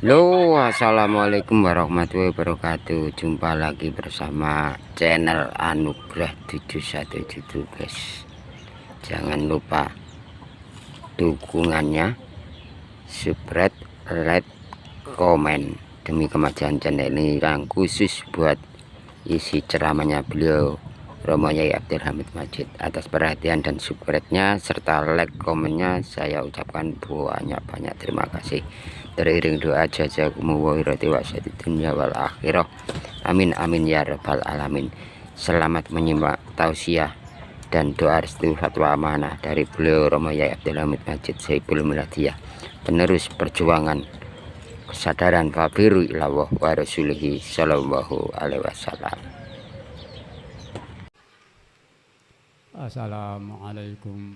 Halo, assalamualaikum warahmatullahi wabarakatuh. Jumpa lagi bersama channel Anugrah 717 guys. Jangan lupa dukungannya, subscribe, like, komen demi kemajuan channel ini yang khusus buat isi ceramahnya beliau Romo Yai Abdul Hamid Majid. Atas perhatian dan subscribe-nya serta like komennya saya ucapkan banyak-banyak terima kasih. Teriring doa jazakumullahu khairan wa dunya wal akhirah. Amin amin ya rabbal alamin. Selamat menyimak tausiah dan doa restu fatwa amanah dari beliau Romo Yai Abdul Hamid Majid Saiful Miladiyah, penerus perjuangan kesadaran fabiru ilallah wa rasulihi sallallahu alaihi wasallam. Assalamualaikum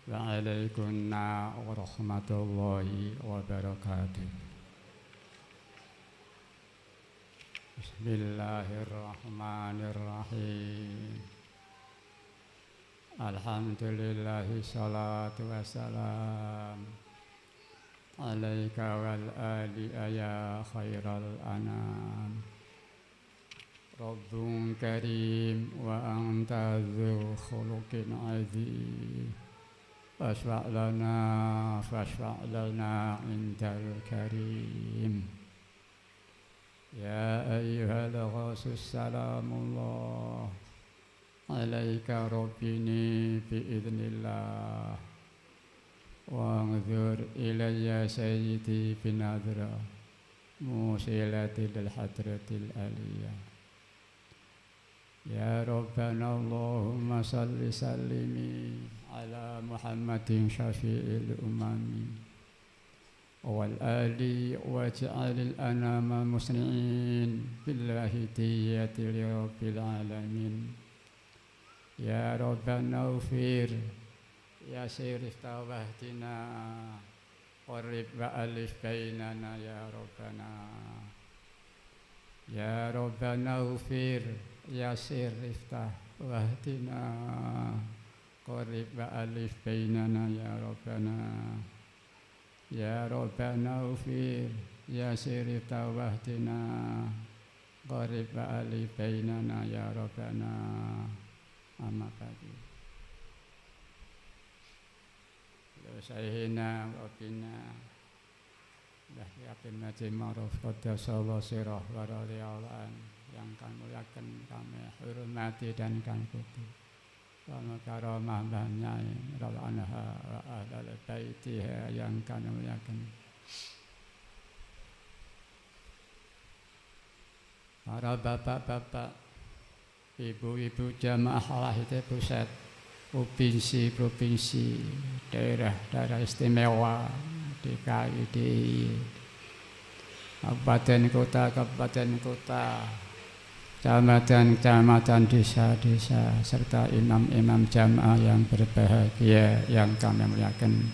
waalaikumsalam warahmatullahi wabarakatuh. Bismillahirrahmanirrahim. Alhamdulillahi salatu wassalam alaika wal ali ya khairal anam. Rabbun karim wa anta dzul khuluqin azim. Fashfa' lana indal karim. Ya ayyuhal rasul salamullah alaika rabbini biidznillah. Wa anzur ilayya sayyidi binadra musilatil hadratil aliyah. Ya Rabbana Allahumma salli sallimi ala Muhammadin syafi'il umami wal ali waj'alil anama muslimin billahi tiyati li rabbil alamin. Ya Rabbana ufir ya sirif tawahdina qarib wa alif bainana ya Rabbana. Ya Rabbana ufir Yasir iftah wahdina qarib wa alif bainana ya Rabbana. Ya Rabbana ufir Yasir iftah wahdina qarib wa alif bainana ya Rabbana. Amma ba'du. Sayyidina Rabbina Bahri Abdul Majid Ma'ruf Qaddasallahu sirah wa radiyallahu yang kami muliakan, kami hormati dan kami puji. Sama karamah Nyai radhiyallahu wa ahlul baitiha yang kami muliakan. Para bapak-bapak, ibu-ibu jamaah lahir pusat, provinsi, daerah istimewa DKI, kabupaten kota, kecamatan, desa-desa, serta imam-imam jamaah yang berbahagia yang kami muliakan.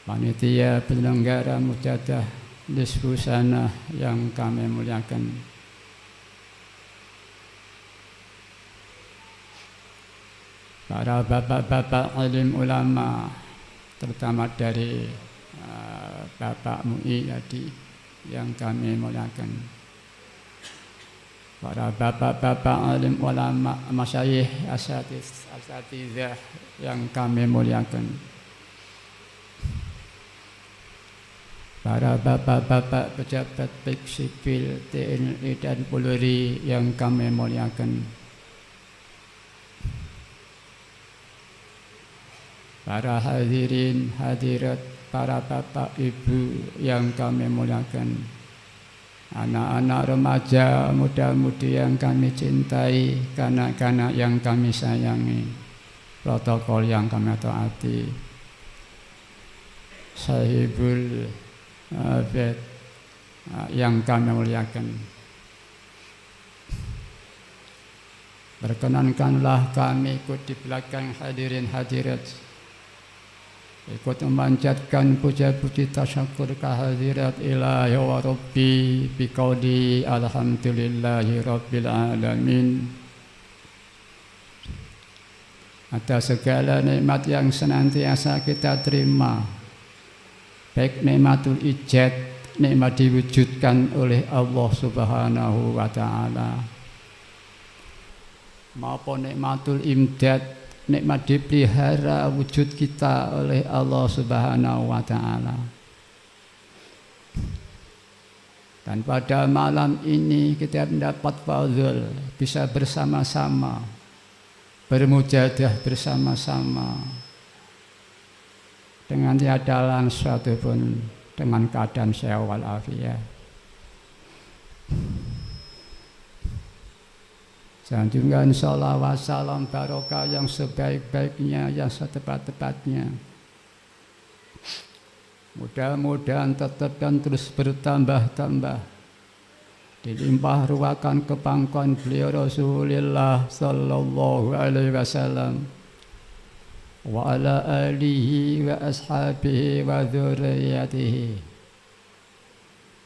Panitia penyelenggara mujadah nisfu sanah yang kami muliakan. Para bapak-bapak alim ulama, terutama dari Bapak MUI tadi yang kami muliakan. Para bapak-bapak alim ulama, masyayikh, asatizah yang kami muliakan. Para bapak-bapak pejabat baik sipil, TNI dan Polri yang kami muliakan. Para hadirin, hadirat, para bapak ibu yang kami muliakan, anak-anak remaja, muda-mudi yang kami cintai, kanak-kanak yang kami sayangi, protokol yang kami taati, sahibul abad yang kami muliakan. Perkenankanlah kami ikut di belakang hadirin hadirat, ikut memanjatkan puja-puji tasyakur kehadirat ilahi wa rabbi biqauli alhamdulillahi rabbil alamin. atas segala nikmat yang senantiasa kita terima, baik nikmatul ijad, nikmat diwujudkan oleh Allah Subhanahu wa Ta'ala, maupun nikmatul imdad, nikmat dipelihara wujud kita oleh Allah Subhanahu wa Ta'ala. Dan pada malam ini kita mendapat fadhil bisa bersama-sama bermujadah bersama-sama dengan tiada halangan suatu pun, dengan keadaan sehat walafiat. Sanjungan sholawat salam barokah yang sebaik-baiknya, yang setepat-tepatnya. Mudah-mudahan tetap dan terus bertambah-tambah, dilimpah ruahkan kepangkuan beliau Rasulullah sallallahu alaihi wasallam wa ala alihi wa ashabihi wa dzurriyyatihi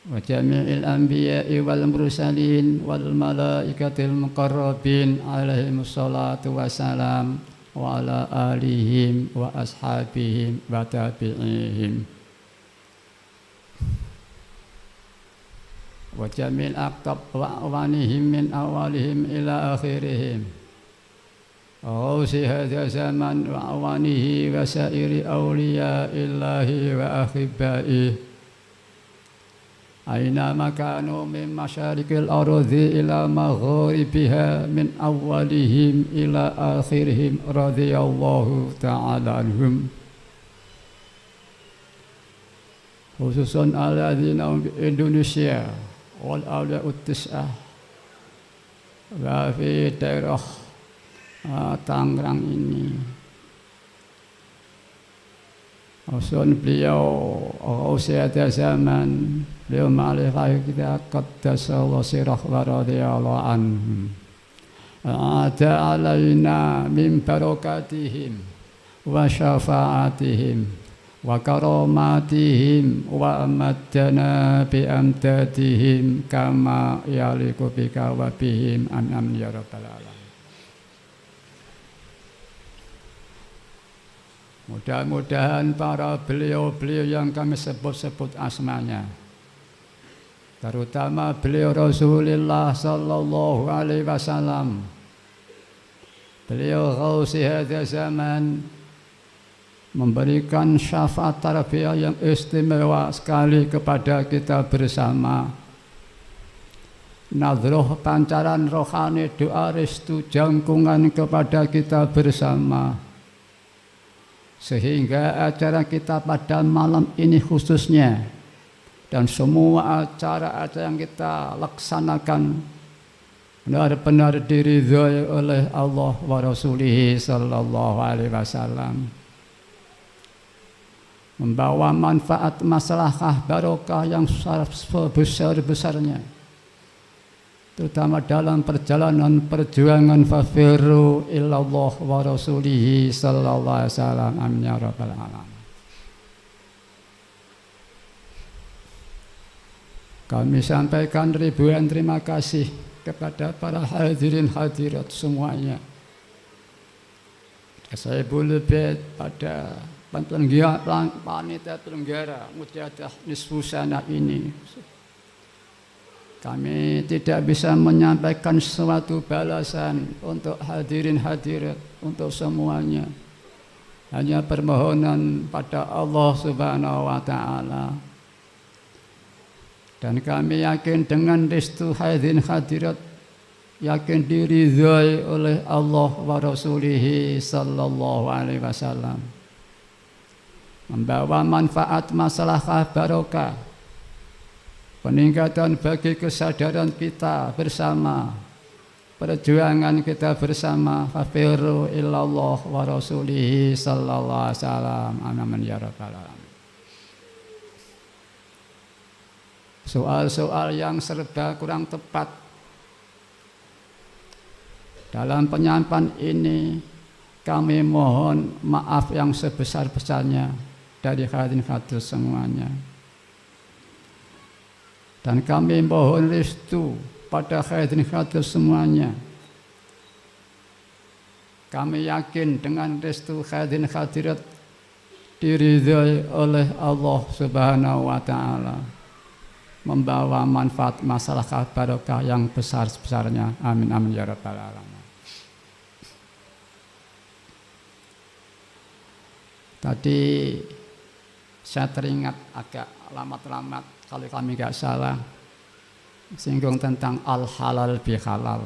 wa jami'il anbiya'i wal mursalin wal malaikatil muqarrabin alaihi wassalatu wassalam wa ala alihim wa ashabihim wa tabi'ihim wa jamil aqtab wa awanihim min awalihim ila akhirihim awsi hadha zaman wa awanihi wa sairi awliya illahi wa akhibaihi aina makanu min masyarikil ardi ila magharibiha min awalihim ila akhirihim radhiyallahu ta'ala anhum khususan aladzina Indonesia wal awlia'ut tis'ah wa fi daerah Tangerang ini. Usun beliau usia zaman beliau ma'alifah kita qaddasallahu sirah wa radhiyallahu anhum ada alaina min barakatihim wa syafa'atihim wa karamatihim wa amaddana bi amdadihim kama yaliku bika wa bihim an ya rabbal alamin. Mudah-mudahan para beliau-beliau yang kami sebut-sebut asmanya, terutama beliau Rasulullah sallallahu alaihi wasallam, beliau ghausi hadza zaman, memberikan syafaat tarbiyah yang istimewa sekali kepada kita bersama. Nadroh pancaran rohani doa restu jangkungan kepada kita bersama, sehingga acara kita pada malam ini khususnya dan semua acara-acara yang kita laksanakan benar-benar diridhai oleh Allah wa Rasulih sallallahu alaihi wasallam, membawa manfaat maslahah barokah yang sebesar-besarnya, terutama dalam perjalanan perjuangan fafirru illallah wa rasulihi sallallahu alaihi wasallam. Amin ya rabbal alamin. Kami sampaikan ribuan terima kasih kepada para hadirin hadirat semuanya. Saya boleh pada panitia penyelenggara mujadah nisfu sana ini, kami tidak bisa menyampaikan suatu balasan untuk hadirin hadirat, untuk semuanya. Hanya permohonan pada Allah Subhanahu wa Ta'ala. Dan kami yakin dengan restu hadirin hadirat, yakin diridhai oleh Allah wa Rasulihi sallallahu alaihi wasallam, membawa manfaat maslahah barokah, peningkatan bagi kesadaran kita bersama, perjuangan kita bersama. Fafirru illallah wa rasulihi sallallahu alaihi wasallam. Amin ya rabbal alamin. Soal-soal yang serba kurang tepat dalam penyampaian ini, kami mohon maaf yang sebesar-besarnya dari hadirin hadirat semuanya. Dan kami mohon restu pada hadirin hadirat semuanya. Kami yakin dengan restu hadirat diridhoi oleh Allah Subhanahu wa taala, membawa manfaat masyarakat barokah yang besar-besarnya. Amin amin ya rabbal alamin. Tadi saya teringat agak lamat-lamat kalau kami nggak salah singgung tentang al-halal bihalal.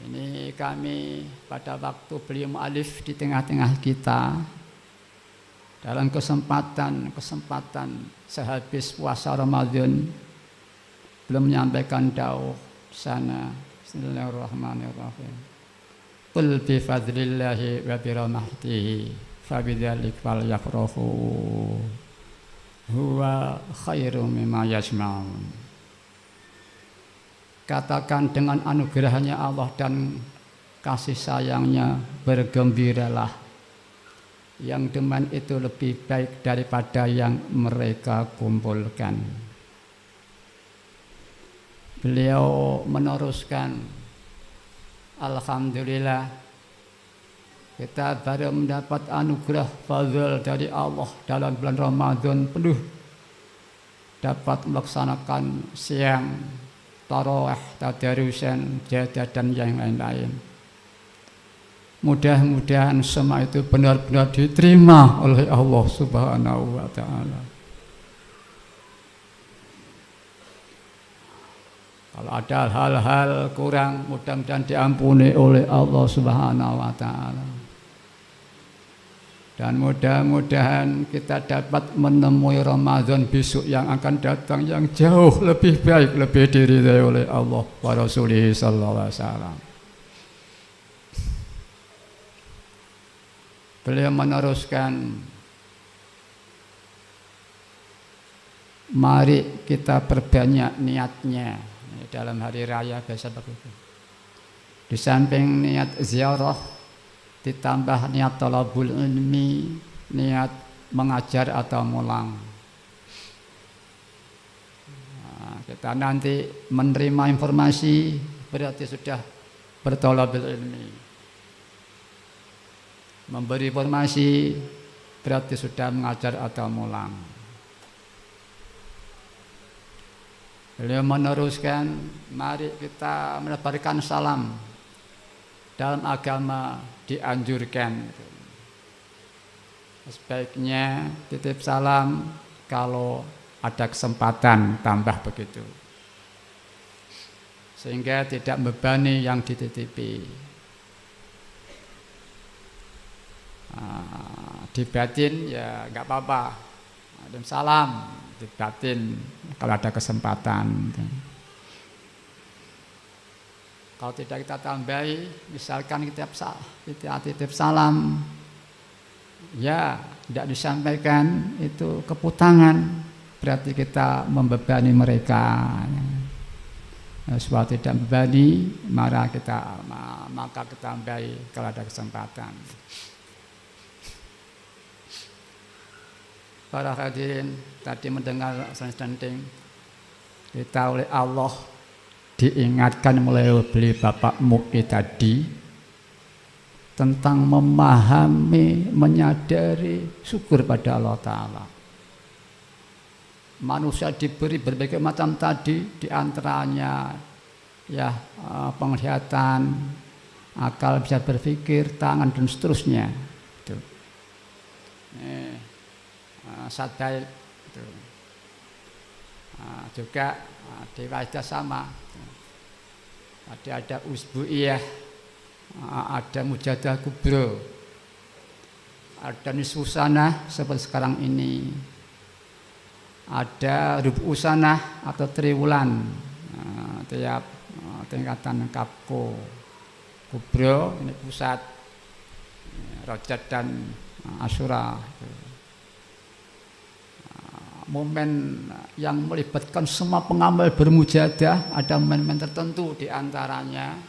Ini kami pada waktu beliau mu'alif di tengah-tengah kita dalam kesempatan sehabis puasa Ramadan belum menyampaikan dauh sana. Bismillahirrahmanirrahim. Qul bi fadlillahi wa bi rahmatihi fabidzalik falyafrahu huwa khairum mimma yajma'un. Katakan dengan anugerahnya Allah dan kasih sayangnya bergembiralah, yang demikian itu lebih baik daripada yang mereka kumpulkan. Beliau meneruskan, alhamdulillah kita baru mendapat anugerah fadl dari Allah dalam bulan Ramadan penuh dapat melaksanakan siang, tarawih, tadarusan, jadah dan yang lain-lain. Mudah-mudahan semua itu benar-benar diterima oleh Allah Subhanahu wa taala. Kalau ada hal-hal kurang, mudah-mudahan diampuni oleh Allah Subhanahu wa taala. Dan mudah-mudahan kita dapat menemui Ramadan besok yang akan datang yang jauh lebih baik, lebih diridhai oleh Allah wa Rasulih sallallahu alaihi wasallam. Beliau meneruskan, mari kita perbanyak niatnya dalam hari raya biasa begitu. Di samping niat ziarah, ditambah niat talabul ilmi, niat mengajar atau mulang. Nah, kita nanti menerima informasi berarti sudah bertalabul ilmi. Memberi informasi berarti sudah mengajar atau mulang. Beliau meneruskan, mari kita menebarkan salam. Dalam agama dianjurkan sebaiknya titip salam kalau ada kesempatan, tambah begitu, sehingga tidak membebani yang dititipi. Di batin ya nggak apa-apa, salam di batin kalau ada kesempatan. Kalau tidak kita tambahi, misalkan kita titip salam, ya tidak disampaikan, itu keputangan, berarti kita membebani mereka. Sebab tidak membebani, maka kita tambahi kalau ada kesempatan. Para hadirin, tadi mendengar senting kita oleh Allah diingatkan melalui Bapak Mu'i tadi tentang memahami, menyadari, syukur pada Allah Ta'ala. Manusia diberi berbagai macam tadi, diantaranya ya penglihatan, akal bisa berpikir, tangan dan seterusnya. Itu. Sadai itu. Juga di wajah sama. Ada usbu'iyah, ada mujadah kubro, ada nisfusanah seperti sekarang ini, ada rubusanah atau triwulan, tiap tingkatan kapko. Kubro ini pusat, rojat dan asyura. Momen yang melibatkan semua pengamal bermujadah, ada momen tertentu diantaranya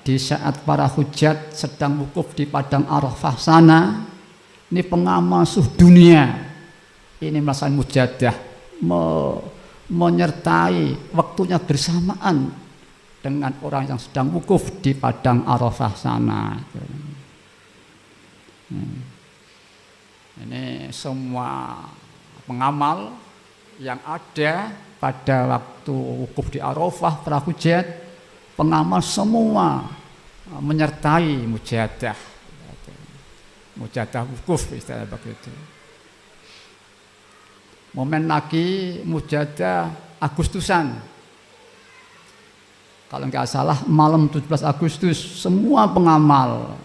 di saat para hujat sedang wukuf di padang Arafah sana. Ini pengamal seluruh dunia ini melaksanakan mujadah, menyertai waktunya bersamaan dengan orang yang sedang wukuf di padang Arafah sana. Ini semua pengamal yang ada pada waktu wukuf di Arafah, para hujjat, pengamal semua menyertai mujahadah. Mujahadah wukuf istilah begitu. Momen lagi mujahadah Agustusan. Kalau nggak salah malam 17 Agustus semua pengamal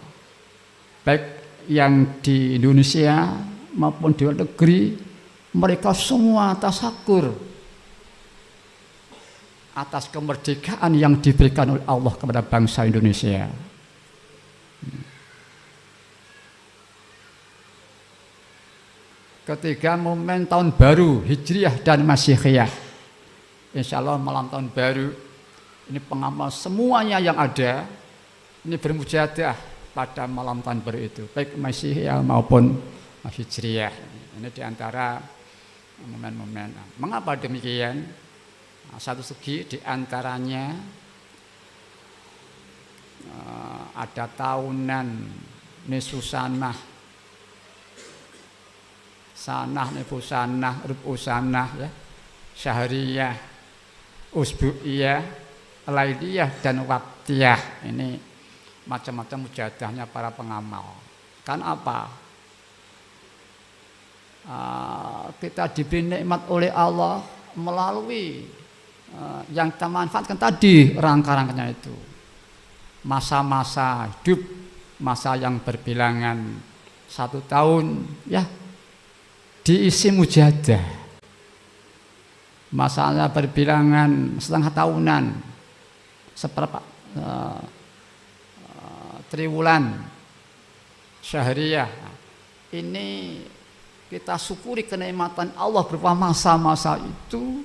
baik yang di Indonesia maupun di luar negeri mereka semua tasakur atas kemerdekaan yang diberikan oleh Allah kepada bangsa Indonesia. Ketiga momen tahun baru Hijriah dan Masihiyah. Insya Allah malam tahun baru ini pengamal semuanya yang ada ini bermujahadah pada malam tahun baru itu, baik Masihiyah maupun Hijriah. Ini diantara momen-momen. Mengapa demikian? Satu segi diantaranya ada tahunan Nisusanah, sanah nifusanah, rubusanah, ya, syahriyah, usbu'iyah, lailiyah dan waktiyah. Ini macam-macam mujahadahnya para pengamal. Kan apa? Kita diberi nikmat oleh Allah melalui yang kita manfaatkan tadi rangka-rangkanya itu. Masa-masa hidup, masa yang berbilangan 1 tahun, ya, diisi mujahadah. Masanya berbilangan setengah tahunan, seperempat triwulan, syahriyah. Ini kita syukuri kenikmatan Allah berupa masa-masa itu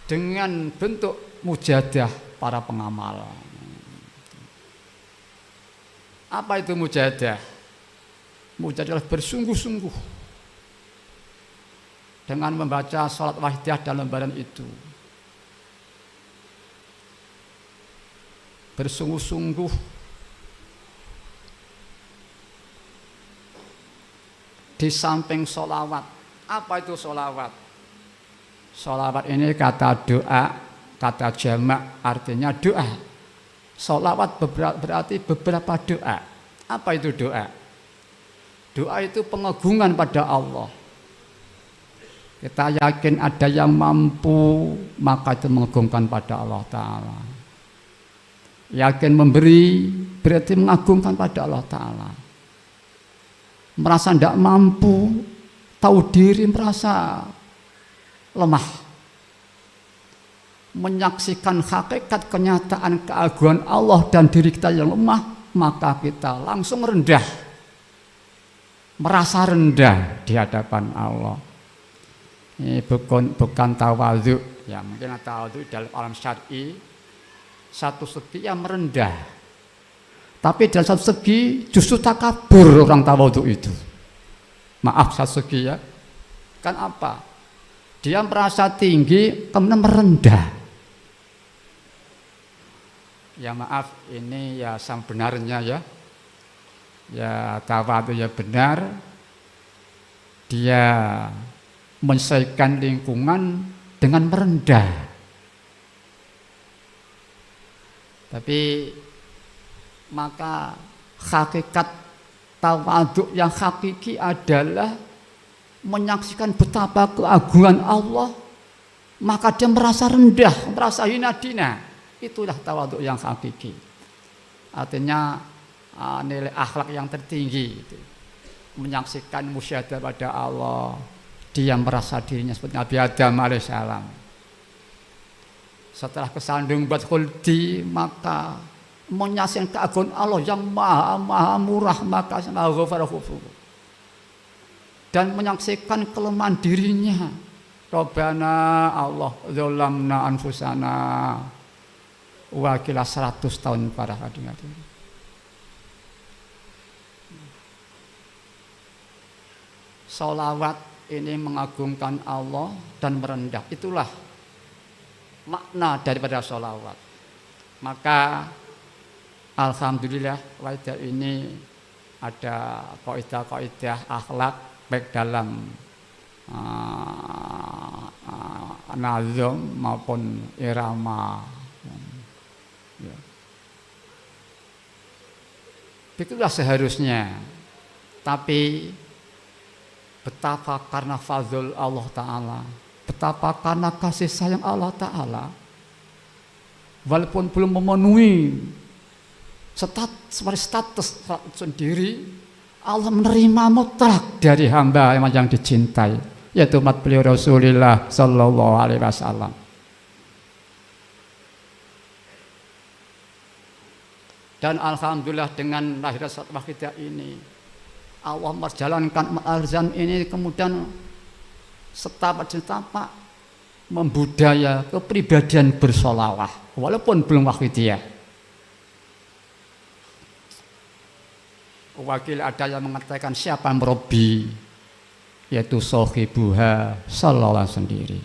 dengan bentuk mujahadah para pengamal. Apa itu mujahadah? Mujahadah adalah bersungguh-sungguh dengan membaca salat wahidiyah dalam lembaran itu. Bersungguh-sungguh di samping sholawat. Apa itu sholawat? Sholawat ini kata doa, kata jamak artinya doa. Sholawat berarti beberapa doa. Apa itu doa? Doa itu pengagungan pada Allah. Kita yakin ada yang mampu, maka itu mengagungkan pada Allah Ta'ala. Yakin memberi, berarti mengagungkan pada Allah Ta'ala. Merasa tidak mampu, tahu diri, merasa lemah, menyaksikan hakikat kenyataan keagungan Allah dan diri kita yang lemah, maka kita langsung rendah, merasa rendah di hadapan Allah. Ini bukan tawadhu, ya mungkin tawadhu dalam alam syar'i satu segi yang merendah, tapi dalam satu segi justru takabur orang tawadhu itu. Maaf satu segi ya, kan apa? Dia merasa tinggi kemudian merendah. Ya maaf, ini ya sang benarnya ya. Ya tawadhu ya benar. Dia menyesuaikan lingkungan dengan merendah. Tapi maka hakikat tawadhu yang hakiki adalah menyaksikan betapa keagungan Allah, maka dia merasa rendah, merasa hina dina. Itulah tawadhu yang hakiki. Artinya nilai akhlak yang tertinggi itu. Menyaksikan musyahadah pada Allah. Dia merasa dirinya seperti Nabi Adam alaihissalam. Setelah kesandung buat khuldi, maka menyaksikan keagungan Allah yang maha murah, maka maha ghafur. Dan menyaksikan kelemahan dirinya. Rabbana Allah zalamna anfusana wakilah 100 tahun para hadirin. Sholawat ini mengagungkan Allah dan merendah. Itulah makna daripada sholawat. Maka alhamdulillah wajah ini ada kaidah-kaidah akhlak baik dalam nazam maupun irama. Ya. Itulah seharusnya. Tapi betapa karena fazl Allah Ta'ala, betapa karena kasih sayang Allah Ta'ala, walaupun belum memenuhi status sendiri, Allah menerima mutlak dari hamba yang dicintai, yaitu umat beliau Rasulullah Sallallahu Alaihi Wasallam. Dan alhamdulillah dengan lahirnya Salat Wahidah ini, Allah menjalankan azan ini kemudian setapak membudaya kepribadian bersolawah walaupun belum wahidiyah. Wakil ada yang mengatakan siapa merobbi, yaitu sohibuha sallallahu sendiri.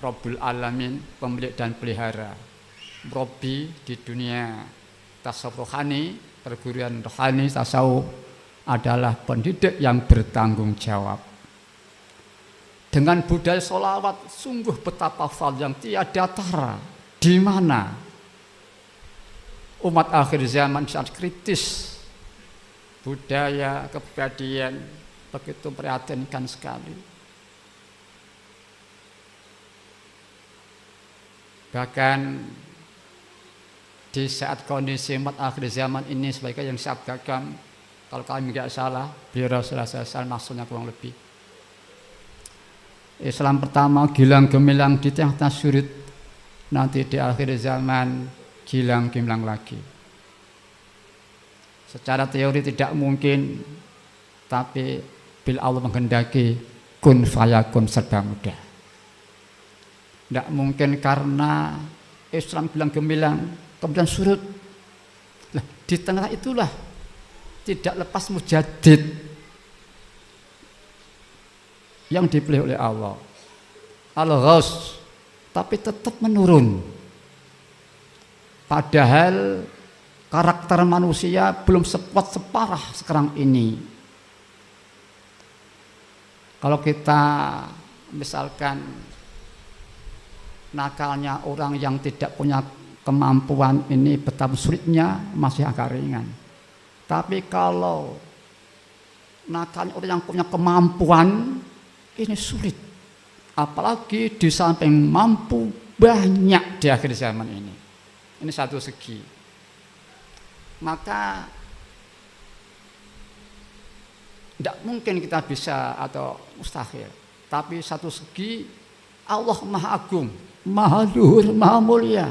Rabbul alamin, pemilik dan pelihara. Merobbi di dunia tasawuf rohani, perguruan rohani tasawuf adalah pendidik yang bertanggung jawab. Dengan budaya sholawat sungguh betapa fal yang tiada tara, di mana umat akhir zaman sangat kritis, budaya kepribadian begitu prihatinkan sekali. Bahkan di saat kondisi umat akhir zaman ini sebagai yang sabdakan, kalau kami tidak salah, beliau Rasulullah SAW maksudnya kurang lebih. Islam pertama gilang gemilang di tengah syurut, nanti di akhir zaman gilang gemilang lagi. Secara teori tidak mungkin, tapi bila Allah menghendaki, kun fayakun serba mudah. Tidak mungkin karena Islam gilang gemilang kemudian surut. Nah, di tengah itulah tidak lepas mujaddid yang dipilih oleh Allah, Al-Ghaus, tapi tetap menurun. Padahal karakter manusia belum sekuat separah sekarang ini. Kalau kita misalkan nakalnya orang yang tidak punya kemampuan ini betapa sulitnya masih agak ringan. Tapi kalau nakalnya orang yang punya kemampuan ini sulit. Apalagi di samping mampu banyak di akhir zaman ini. Ini satu segi. Maka tidak mungkin kita bisa atau mustahil. Tapi satu segi Allah Maha Agung, Maha Luhur, Maha Mulia,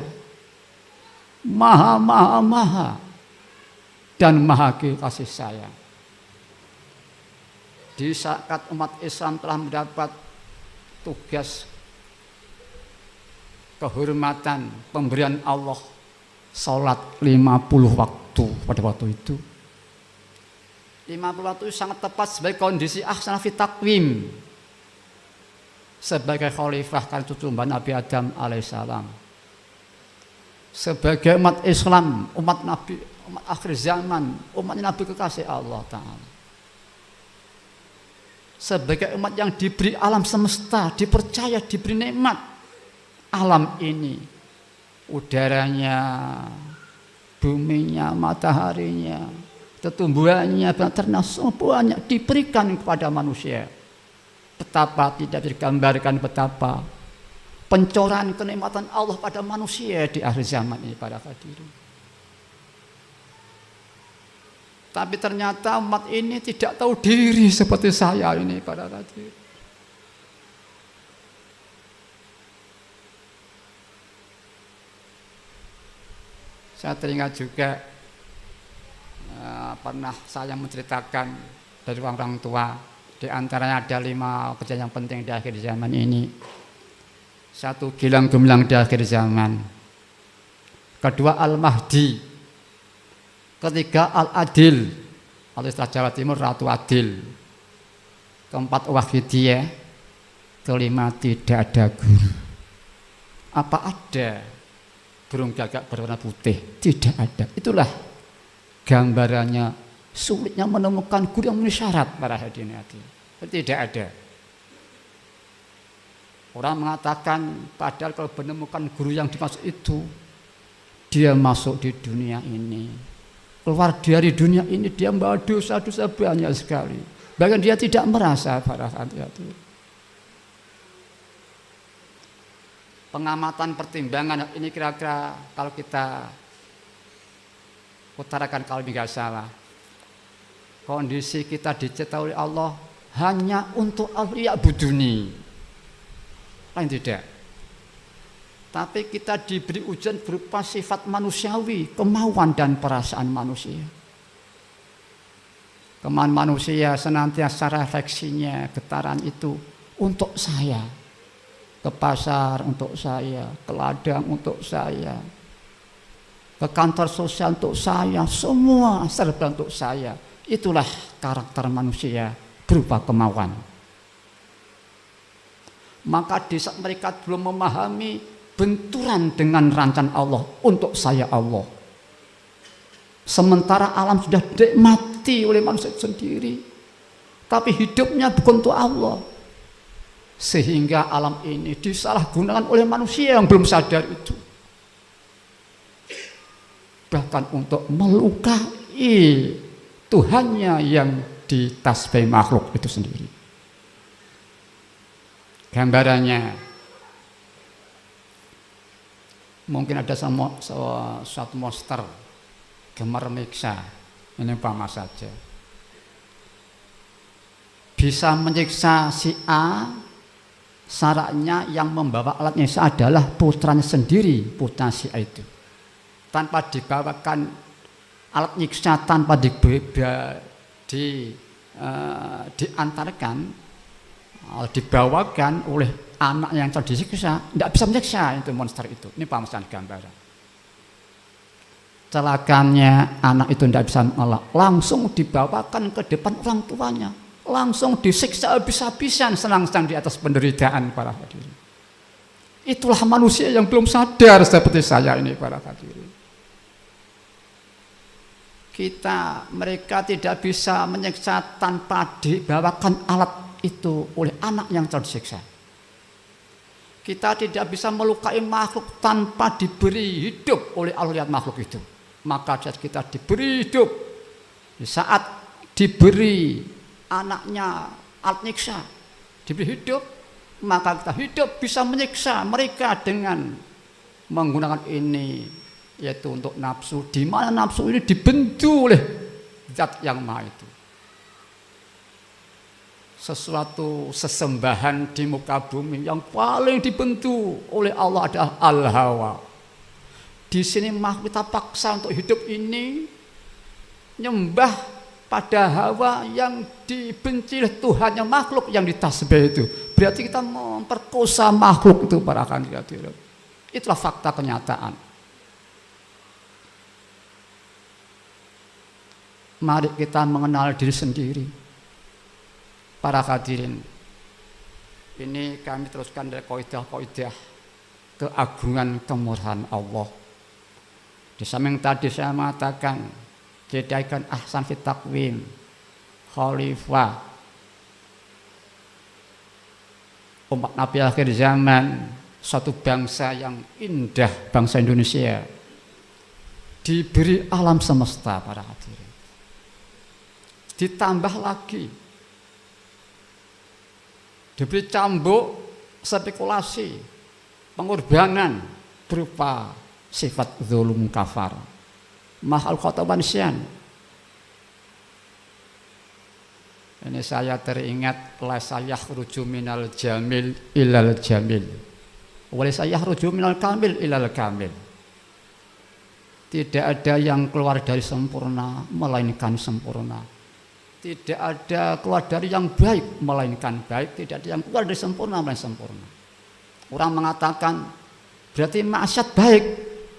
Maha dan Maha kasih sayang. Di saat umat Islam telah mendapat tugas kehormatan pemberian Allah salat 50 waktu pada waktu itu. 50 waktu sangat tepat sebagai kondisi ahsan fi takwim. Sebagai khalifah kan cucu Nabi Adam alaihissalam. Sebagai umat Islam, umat Nabi, umat akhir zaman, umat Nabi kekasih Allah Ta'ala. Sebagai umat yang diberi alam semesta, dipercaya, diberi nikmat alam ini, udaranya, buminya, mataharinya, tumbuhannya, ternak semuanya diberikan kepada manusia. Betapa tidak digambarkan betapa pencoran kenikmatan Allah pada manusia di akhir zaman ini para hadirin. Tapi ternyata umat ini tidak tahu diri seperti saya ini para hadirin. Saya teringat juga pernah saya menceritakan dari orang tua, di antaranya ada 5 kejadian yang penting di akhir zaman ini. 1, gilang gemilang di akhir zaman. 2, Al-Mahdi. 3, Al-Adil, atau istilah Jawa Timur Ratu Adil. 4, Wahidiyah. 5, tidak ada guru. Apa ada burung gagak berwarna putih? Tidak ada. Itulah gambarannya sulitnya menemukan guru yang memenuhi syarat para hadirin hati. Tidak ada. Orang mengatakan padahal kalau menemukan guru yang dimaksud itu, dia masuk di dunia ini, keluar dari dunia ini dia membawa dosa-dosa banyak sekali. Bahkan dia tidak merasa para hati-hati. Pengamatan pertimbangan ini kira-kira kalau kita utarakan kalau tidak salah, kondisi kita dicipta oleh Allah hanya untuk awliya buduni, lain tidak. Tapi kita diberi ujian berupa sifat manusiawi, kemauan dan perasaan manusia. Kemauan manusia senantiasa refleksinya, getaran itu untuk saya. Ke pasar untuk saya, ke ladang untuk saya, ke kantor sosial untuk saya, semua serba untuk saya. Itulah karakter manusia berupa kemauan. Maka di saat mereka belum memahami benturan dengan rancangan Allah untuk saya Allah. Sementara alam sudah dinikmati oleh manusia sendiri, tapi hidupnya bukan untuk Allah. Sehingga alam ini disalahgunakan oleh manusia yang belum sadar itu. Bahkan untuk melukai Tuhannya yang ditasbih makhluk itu sendiri. Gambarannya mungkin ada suatu monster gemar menyiksa, ini umpama saja, bisa menyiksa si A. Syaratnya yang membawa alatnya adalah putranya sendiri, putra si A itu. Tanpa dibawakan alat nyiksa, tanpa diantarkan, dibawakan oleh anak yang telah disiksa, tidak bisa menyiksa itu monster itu. Ini pemasaran gambaran. Celakanya anak itu tidak bisa mengelak, langsung dibawakan ke depan orang tuanya. Langsung disiksa habis-habisan, senang-senang di atas penderitaan para hadirin. Itulah manusia yang belum sadar seperti saya ini para hadirin. Mereka tidak bisa menyiksa tanpa dibawakan alat itu oleh anak yang telah disiksa. Kita tidak bisa melukai makhluk tanpa diberi hidup oleh Allah lihat makhluk itu. Maka kita diberi hidup. Di saat diberi anaknya alat nyiksa, diberi hidup, maka kita hidup bisa menyiksa mereka dengan menggunakan ini, yaitu untuk nafsu, di mana nafsu ini dibentuk oleh zat yang maha itu. Sesuatu sesembahan di muka bumi yang paling dibentuk oleh Allah adalah al-hawa. Di sini makhluk kita paksa untuk hidup ini nyembah pada hawa yang dibenci oleh Tuhan yang makhluk yang ditasbih itu. Berarti kita memperkosa makhluk itu para hadirin. Itulah fakta kenyataan. Mari kita mengenal diri sendiri para hadirin. Ini kami teruskan dari kaidah-kaidah keagungan kemurahan Allah. Di samping tadi saya mengatakan jadikan ahsan fit takwim, khalifah umat Nabi akhir zaman, suatu bangsa yang indah, bangsa Indonesia, diberi alam semesta para hadirin. Ditambah lagi diberi cambuk spekulasi, pengorbanan berupa sifat zulum kafar, mahal khotoban syan. Ini saya teringat la yakhruju minal jamil ilal jamil wa la yakhruju minal kamil ilal kamil. Tidak ada yang keluar dari sempurna melainkan sempurna. Tidak ada keluar dari yang baik melainkan baik. Tidak ada yang keluar dari sempurna melainkan sempurna. Orang mengatakan berarti maksiat baik,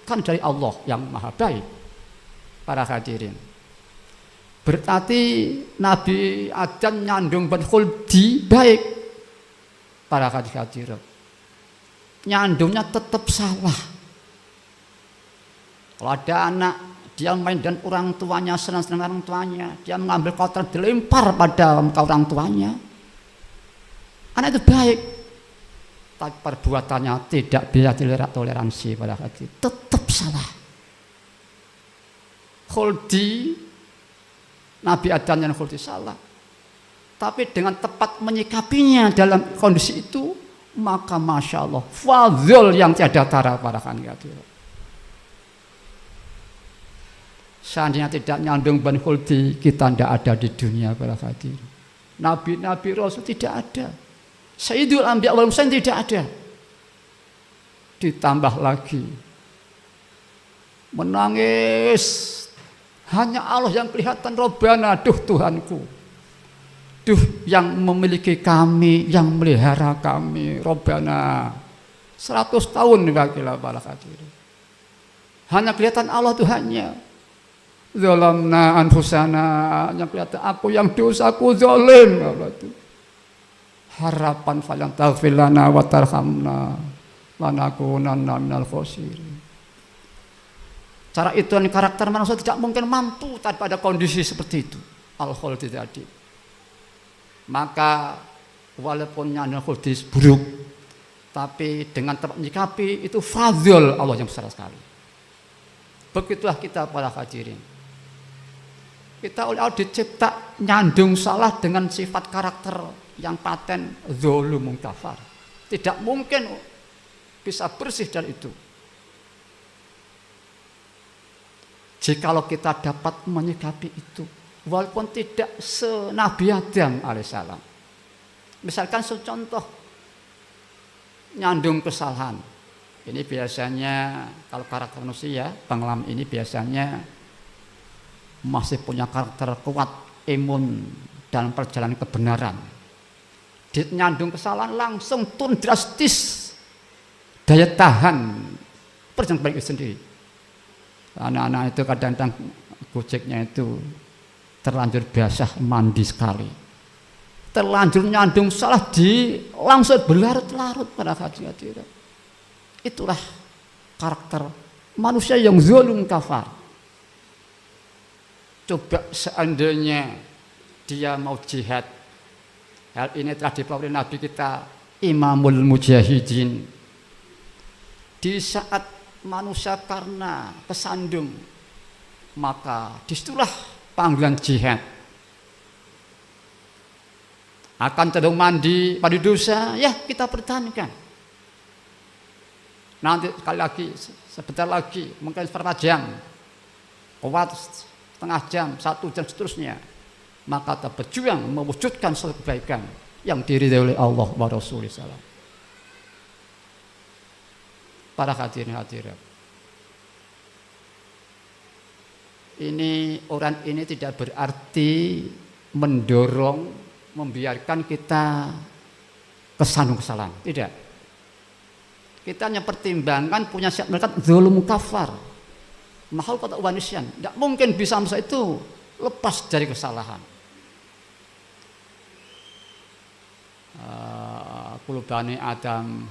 kan dari Allah yang maha baik. Para hadirin, berarti Nabi Adam nyandung ban khuldi baik. Para hadirin, nyandungnya tetap salah. Kalau ada anak, dia main dengan orang tuanya, senang-senang orang tuanya, dia mengambil kotoran dilempar pada muka orang tuanya, anak itu baik, tapi perbuatannya tidak bisa toleransi pada hati, tetap salah. Khuldi, Nabi Adam dan Khuldi salah, tapi dengan tepat menyikapinya dalam kondisi itu, maka masya Allah, fadhil yang tiada tara para hadirin. Seandainya tidak nyandung ban Khuldi, kita tidak ada di dunia para hadirin. Nabi-nabi Rasul tidak ada, Sayyidul Anbiya wal Mursalin tidak ada. Ditambah lagi menangis, hanya Allah yang kelihatan. Robbana, duh Tuhanku, duh yang memiliki kami, yang melihara kami. Robbana, 100 tahun wakilah para hadirin. Hanya kelihatan Allah Tuhannya. Zalamna anfusana, yang kelihatan aku yang dosaku zalim. Harapan falang taghfir lana wa tarhamna lanakunanna minal khosirin. Cara itu karakter manusia tidak mungkin mampu tanpa ada kondisi seperti itu. Al-Khuldi tadi. Maka walaupun nyandung Khuldi buruk, tapi dengan tepat menyikapi itu fadhil Allah yang besar sekali. Begitulah kita para hadirin. Kita oleh Allah dicipta nyandung salah dengan sifat karakter yang paten, zalumun kafar. Tidak mungkin bisa bersih dari itu. Jikalau kita dapat menyikapi itu, walaupun tidak senabi Adam alaihissalam. Misalkan contoh nyandung kesalahan. Ini biasanya kalau karakter manusia, pengalaman ini biasanya masih punya karakter kuat, imun dalam perjalanan kebenaran. Dia nyandung kesalahan langsung turun drastis daya tahan perjalanan baik itu sendiri. Anak-anak itu kadang-kadang gojeknya itu terlanjur basah mandi sekali, terlanjur nyandung salah di langsung berlarut-larut pada hadirin. Itulah karakter manusia yang zalim kafar. Coba seandainya dia mau jihad, hal ini telah dipelajari Nabi kita Imamul Mujahidin. Di saat manusia karena kesandung, maka disitulah panggilan jihad. Akan cenderung mandi pada dosa, ya kita pertahankan. Nanti sekali lagi, sebentar lagi, mungkin seberapa jam, kuat setengah jam, 1 jam seterusnya, maka kita berjuang mewujudkan suatu kebaikan yang diridhai oleh Allah wa Rasulullah. Para hadirin, ini orang ini tidak berarti mendorong, membiarkan kita kesandung kesalahan, tidak. Kita hanya pertimbangkan punya siap melekat zulum kafar, mahal kata wanisyan, tidak mungkin bisa masa itu lepas dari kesalahan. Kulubani Adam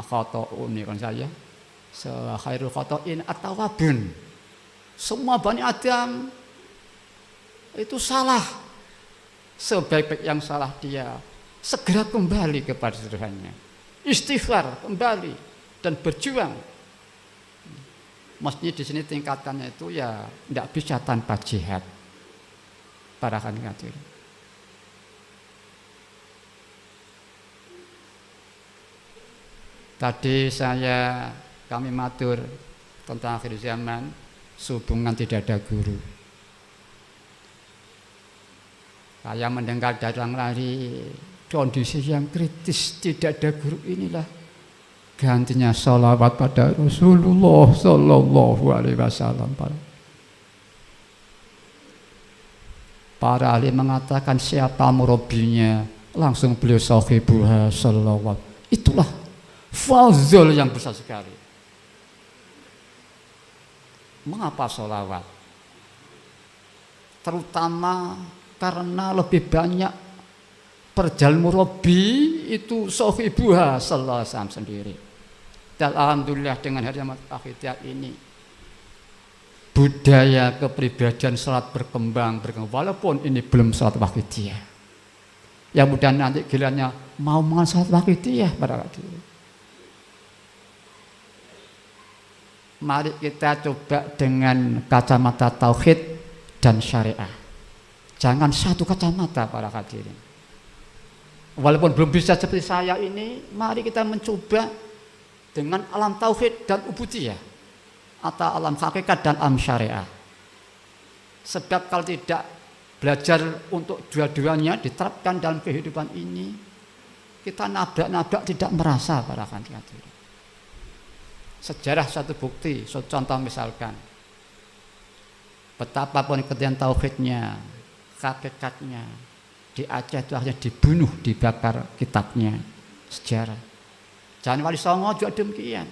khoto'un kan saya khairul khoto'in at-tawwabun. Semua Bani Adam itu salah, sebaik-baik yang salah dia segera kembali kepada Tuhannya, istighfar kembali dan berjuang. Maksudnya di sini tingkatannya itu ya tidak bisa tanpa jihad para hadirin. Tadi kami matur tentang akhir zaman, sehubungan tidak ada guru. Saya mendengar dari orang lari, kondisi yang kritis tidak ada guru, inilah gantinya sholawat pada Rasulullah Sallallahu Alaihi Wasallam. Para ahli mengatakan siapa murabinya, langsung beliau sahibuha sholawat. Itulah fazil yang besar sekali. Mengapa sholawat? Terutama karena lebih banyak perjalanan murabi itu sahibuha sallallahu alaihi wasallam sendiri. Dan alhamdulillah dengan hadirnya Akhidiyah ini budaya kepribadian salat berkembang walaupun ini belum salat Akhidiyah. Ya mudah nanti gilirannya mau salat Akhidiyah pada waktu itu. Mari kita coba dengan kacamata tauhid dan syariah. Jangan satu kacamata para hadirin. Walaupun belum bisa seperti saya ini, mari kita mencoba dengan alam tauhid dan ubudiyah atau alam hakikat dan alam syariah. Sebab kalau tidak belajar untuk dua-duanya diterapkan dalam kehidupan ini, kita nabrak-nabrak tidak merasa para hadirin. Sejarah satu bukti, satu contoh misalkan betapapun kemudian tauhidnya, hakikatnya di Aceh itu akhirnya dibunuh, dibakar kitabnya sejarah. Jangan Wali Songo juga demikian,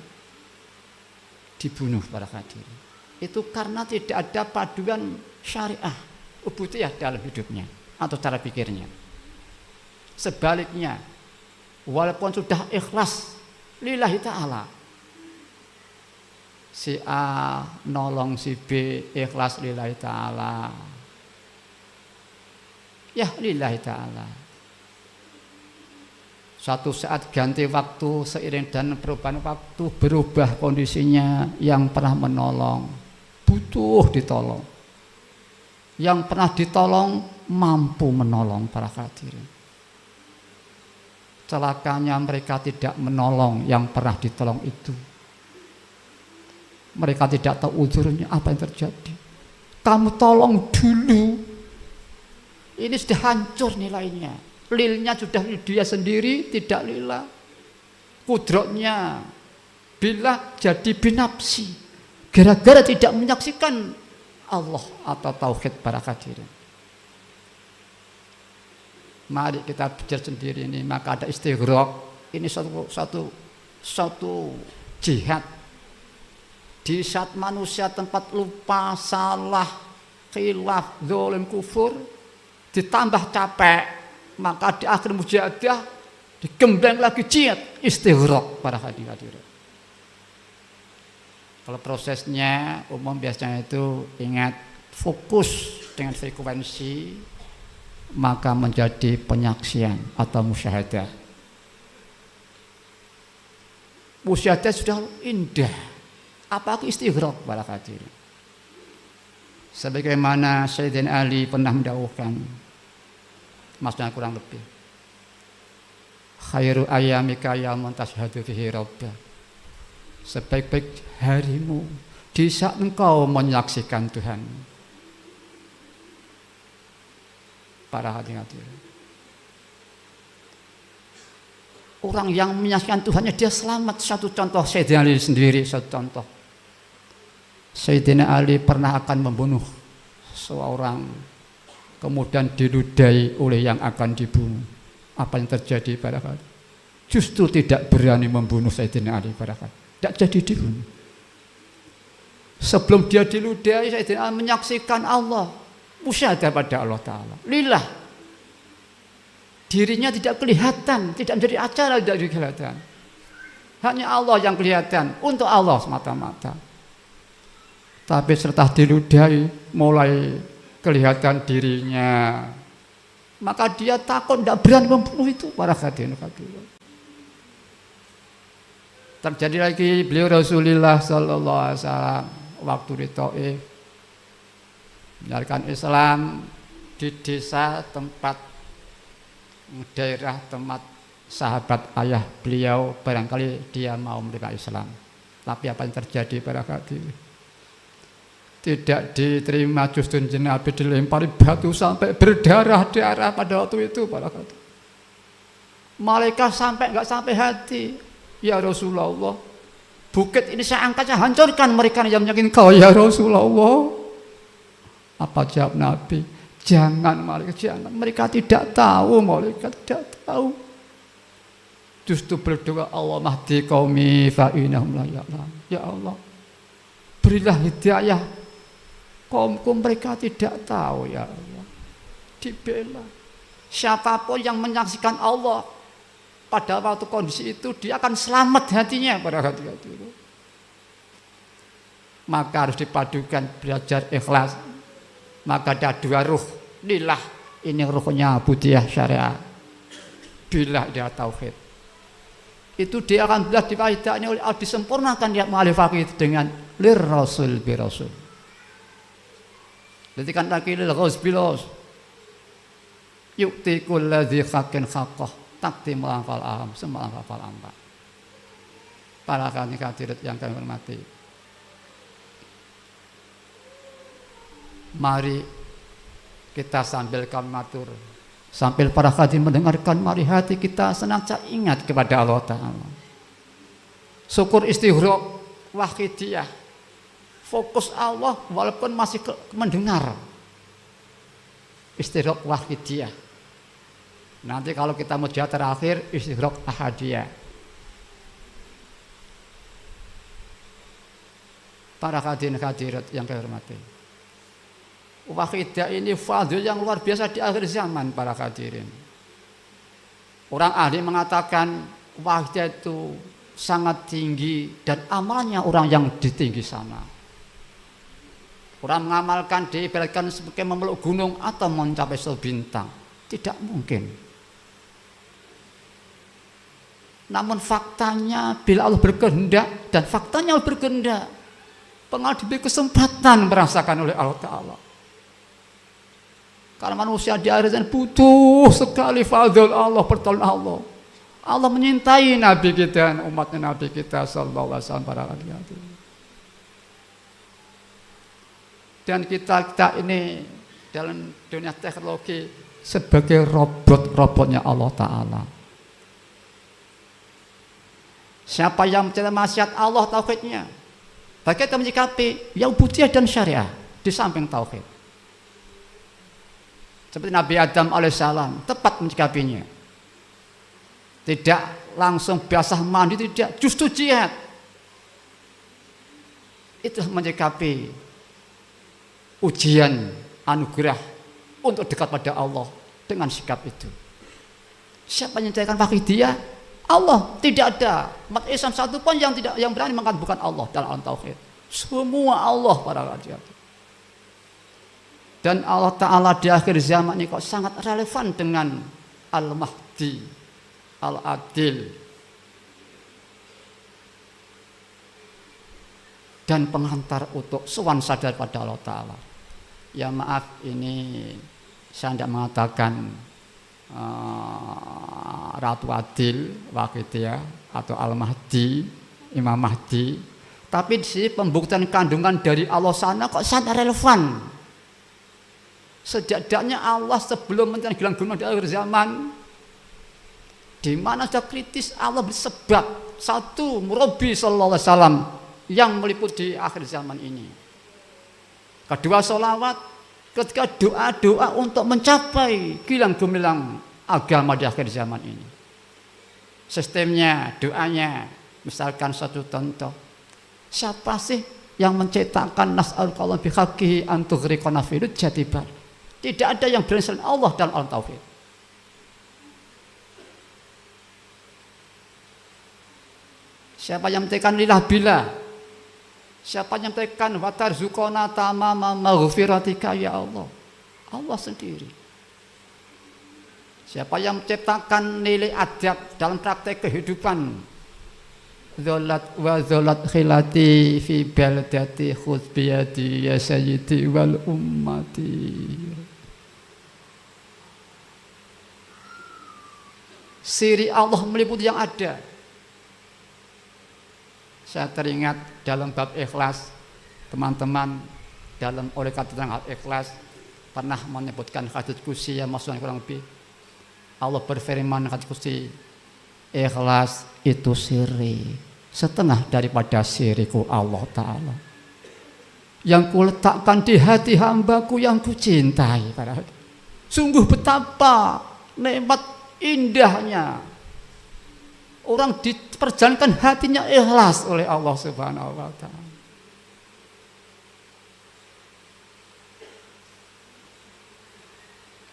dibunuh para hadirin. Itu karena tidak ada paduan syariah, ubudiyah dalam hidupnya atau cara pikirnya. Sebaliknya, walaupun sudah ikhlas lillahi ta'ala, si A nolong si B ikhlas lillahi ta'ala, ya lillahi ta'ala. Suatu saat ganti waktu, seiring dan perubahan waktu berubah kondisinya. Yang pernah menolong butuh ditolong, yang pernah ditolong mampu menolong para hadirin. Celakanya mereka tidak menolong yang pernah ditolong itu. Mereka tidak tahu uzurnya apa yang terjadi. Kamu tolong dulu, ini sudah hancur nilainya. Lilnya sudah dia sendiri, tidak lillah. Kudrotnya bila jadi binafsi, gara-gara tidak menyaksikan Allah atau tauhid para hadirin. Mari kita belajar sendiri ini. Maka ada istighraq. Ini satu jihad. Di saat manusia tempat lupa, salah, khilaf, zalim, kufur, ditambah capek, maka di akhir mujahadah digembleng lagi jihad, istighraq para hadirin. Kalau prosesnya umum biasanya itu ingat fokus dengan frekuensi, maka menjadi penyaksian atau musyahadah. Musyahadah sudah indah, apalagi istighraq para hadirin. Sebagaimana Sayyidina Ali pernah mendawuhkan, maksudnya kurang lebih, khairu ayyamika yaumun tashhadu fihi rabbak. Sebaik-baik harimu di saat engkau menyaksikan Tuhan. Para hadirin. Orang yang menyaksikan Tuhannya dia selamat. Satu contoh Sayyidina Ali sendiri, satu contoh. Sayyidina Ali pernah akan membunuh seorang, kemudian diludahi oleh yang akan dibunuh. Apa yang terjadi pada saat justru tidak berani membunuh Sayyidina Ali pada saat tidak jadi dibunuh. Sebelum dia diludahi, Sayyidina Ali menyaksikan Allah, musyahadah pada Allah Ta'ala lillah. Dirinya tidak kelihatan, tidak menjadi acara, tidak kelihatan, hanya Allah yang kelihatan, untuk Allah semata-mata. Tapi setelah diludahi mulai kelihatan dirinya, maka dia takut, tidak berani membunuh itu para hadirin. Terjadi lagi beliau Rasulullah sallallahu alaihi wasallam waktu di Thaif menjalankan Islam di desa daerah tempat sahabat ayah beliau, barangkali dia mau menerima Islam. Tapi apa yang terjadi pada hadirin? Tidak diterima, justru Nabi dilempari batu sampai berdarah-darah pada waktu itu para hadirin. Malaikat sampai enggak sampai hati. Ya Rasulullah, bukit ini saya angkat, saya hancurkan mereka yang menyakiti kau ya Rasulullah. Apa jawab Nabi? Jangan malaikat, jangan. Mereka tidak tahu, malaikat tidak tahu. Justru berdoa, Allah mahdi qaumi fa innahum la ya'lamun. Ya Allah, berilah hidayah kaumku, mereka tidak tahu ya Allah. Dibela. Siapapun yang menyaksikan Allah, pada waktu kondisi itu dia akan selamat hatinya pada hati-hati itu. Maka harus dipadukan belajar ikhlas. Maka ada dua ruh. Lillah, ini ruhnya budiah syariah. Billah dia tauhid. Itu dia akan belajar dipaidahnya oleh disempurnakan dia ma'alifah itu dengan lir rasul bi rasul. Jadi kan lagi lil ghaus bilos. Yukti kulladzi haqqin haqqah takti melangkal aham semelangkal amba. Para hadirat yang kami hormati, mari kita sambil kami matur, sambil para hadirin mendengarkan, mari hati kita senantiasa ingat kepada Allah Ta'ala. Syukur istighraq wahidiyah, fokus Allah walaupun masih mendengar. Istighraq wahidiyah. Nanti kalau kita mau jawab terakhir istighraq ahadiyah. Para hadirin hadirat yang kami hormati, wahidah ini fadhil yang luar biasa di akhir zaman para hadirin. Orang ahli mengatakan wahidah itu sangat tinggi dan amalnya orang yang di tinggi sana. Orang mengamalkan diibaratkan sebagai memeluk gunung atau mencapai bintang. Tidak mungkin. Namun faktanya bila Allah berkehendak dan faktanya Allah berkehendak, pengal diberi kesempatan merasakan oleh Allah Ta'ala. Karena manusia di akhir zaman butuh sekali fadl Allah, pertolongan Allah. Allah menyintai Nabi kita dan umatnya Nabi kita sallallahu alaihi wasallam para hadirin. Dan kita ini dalam dunia teknologi sebagai robotnya Allah Ta'ala. Siapa yang mencela maksiat Allah tauhidnya, bagaimana menyikapi yang budiah dan syariah di samping tauhid. Seperti Nabi Adam alaihissalam tepat menyikapinya. Tidak langsung basah mandi, tidak, justru jihad. Itu menyikapi ujian anugerah untuk dekat pada Allah dengan sikap itu. Siapa yang mencarikan wahidiyah? Allah. Tidak ada umat Islam satu pun yang berani mengatakan bukan Allah dalam alam tauhid. Semua Allah para hadirin. Dan Allah Ta'ala di akhir zaman ini kok sangat relevan dengan Al-Mahdi, Al-Adil, dan penghantar untuk sowan sadar pada Allah Ta'ala. Ya maaf, ini saya tidak mengatakan Ratu Adil, Wahidiyah atau Al-Mahdi, Imam Mahdi, tapi di sini pembuktian kandungan dari Allah sana kok sangat relevan. Setidaknya Allah sebelum mencari gelang gulma di akhir zaman, di mana sudah kritis, Allah bersebab satu murabi sallallahu alaihi wasallam yang meliputi akhir zaman ini. Kedua, sholawat. Ketika doa-doa untuk mencapai gilang gemilang agama di akhir zaman ini. Sistemnya, doanya, misalkan satu contoh, siapa sih yang menciptakan nas'alukallah bihaqqihi an tughriqana fi jatibar? Tidak ada yang berani selain Allah dalam alam tauhid. Siapa yang menciptakan lillah billah? Siapa yang menciptakan watarzuqona tamama maghfiratika ya Allah? Allah sendiri. Siapa yang menciptakan nilai adab dalam praktek kehidupan? Zolat wa zolat khilati fi baldati khudh biyadi ya sayyidi wal ummati. Siri Allah meliputi yang ada. Saya teringat dalam bab ikhlas, teman-teman dalam oleh kata tentang ikhlas pernah menyebutkan hadits qudsi yang maksudnya kurang lebih Allah berfirman hadits qudsi, ikhlas itu siri setengah daripada siriku Allah Ta'ala yang kuletakkan di hati hambaku yang kucintai. Sungguh betapa nikmat indahnya orang diperjalankan hatinya ikhlas oleh Allah Subhanahu wa Ta'ala.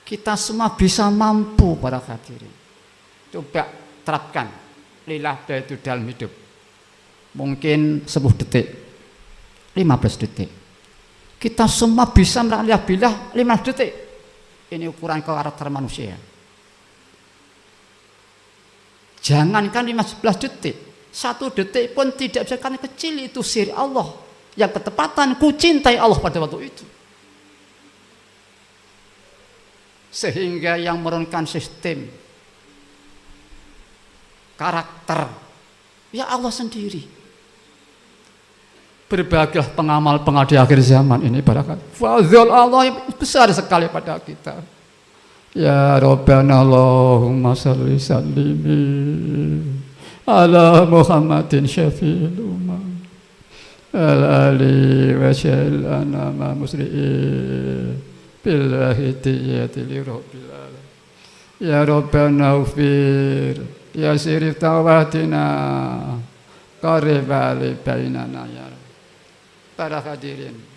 Kita semua bisa mampu para hadirin. Coba terapkan lillah billah itu dalam hidup. Mungkin 10 detik, 15 detik. Kita semua bisa melakukan lillah billah 15 detik. Ini ukuran karakter manusia. Jangankan 15 detik, 1 detik pun tidak bisa, karena kecil itu syirik Allah. Yang ketepatan ku cintai Allah pada waktu itu. Sehingga yang menurunkan sistem karakter ya Allah sendiri. Berbahagialah pengamal-pengamal di akhir zaman ini, barakat. Fazil Allah yang besar sekali pada kita. Ya Rabbana Allahumma salli sallimi ala Muhammadin syafi'il ummah al-ali wa syal'ana ma musri'i billahi tiyati li rabbil alamin. Ya Rabbana ufir ya sirif tawatina qarib ali bainana ya para hadirin.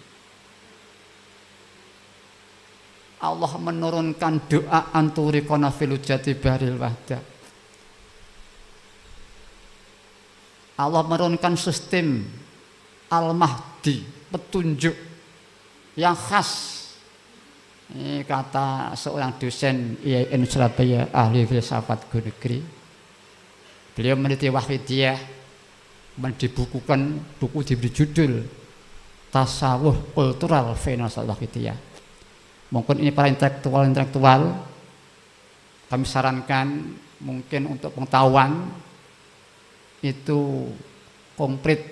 Allah menurunkan doa anturi kona filujati baril wahda. Allah menurunkan sistem Al-Mahdi, petunjuk yang khas. Ini kata seorang dosen IAIN Surabaya, ahli filsafat negeri. Beliau meneliti wahidiyah, mendibukukan buku diberi judul Tasawuf Kultural Finasal Wahidiyah. Mungkin ini para intelektual kami sarankan mungkin untuk pengetahuan itu konkret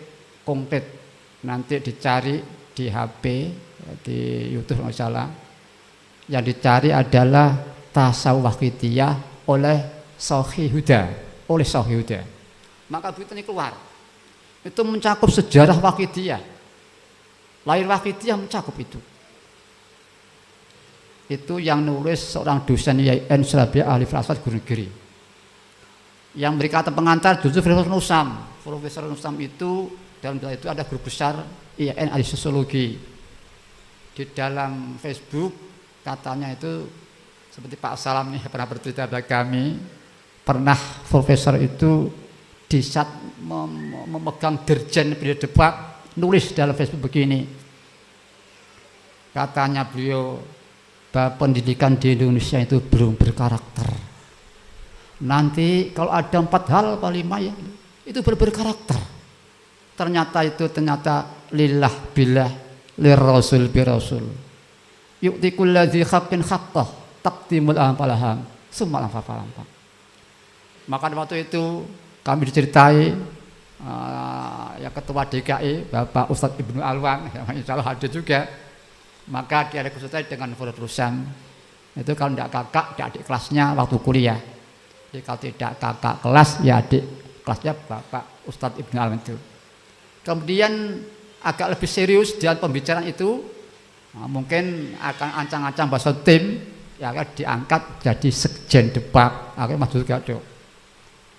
nanti dicari di HP, di YouTube nggak salah. Yang dicari adalah Tasawuf Wahidiyah oleh Shauqi Huda. Maka begitu ini keluar, itu mencakup sejarah Wahidiyah, lahir Wahidiyah mencakup itu. Itu yang nulis seorang dosen IAIN Surabaya, ahli filsafat guru negeri. Yang berkata pengantar justru Profesor Nusam. Profesor Nusam itu dalam itu ada grup besar IAIN ahli sosiologi. Di dalam Facebook katanya itu seperti Pak Salam nih pernah bercerita pada kami, pernah profesor itu di saat memegang dirjen periode debat nulis dalam Facebook begini. Katanya beliau, bahwa pendidikan di Indonesia itu belum berkarakter. Nanti kalau ada 4 hal atau 5 ya itu berkarakter. Ternyata lillah billah lirrasul birasul. Yu'tikul ladzi haqqin haqqah taqdimul ampalaham summa ampalampam. Maka waktu itu kami diceritai yang ketua DKI Bapak Ustadz Ibnu Alwan yang insya Allah hadir juga. Maka dia ada konsultasi dengan perusahaan itu kalau tidak kakak di adik kelasnya waktu kuliah. Jadi kalau tidak kakak kelas ya adik kelasnya Bapak Ustadz Ibnu Alwan itu. Kemudian agak lebih serius dalam pembicaraan itu, mungkin akan ancang-ancang bahasa tim ya akan diangkat jadi sekjen debat. Akhirnya masuk juga dok.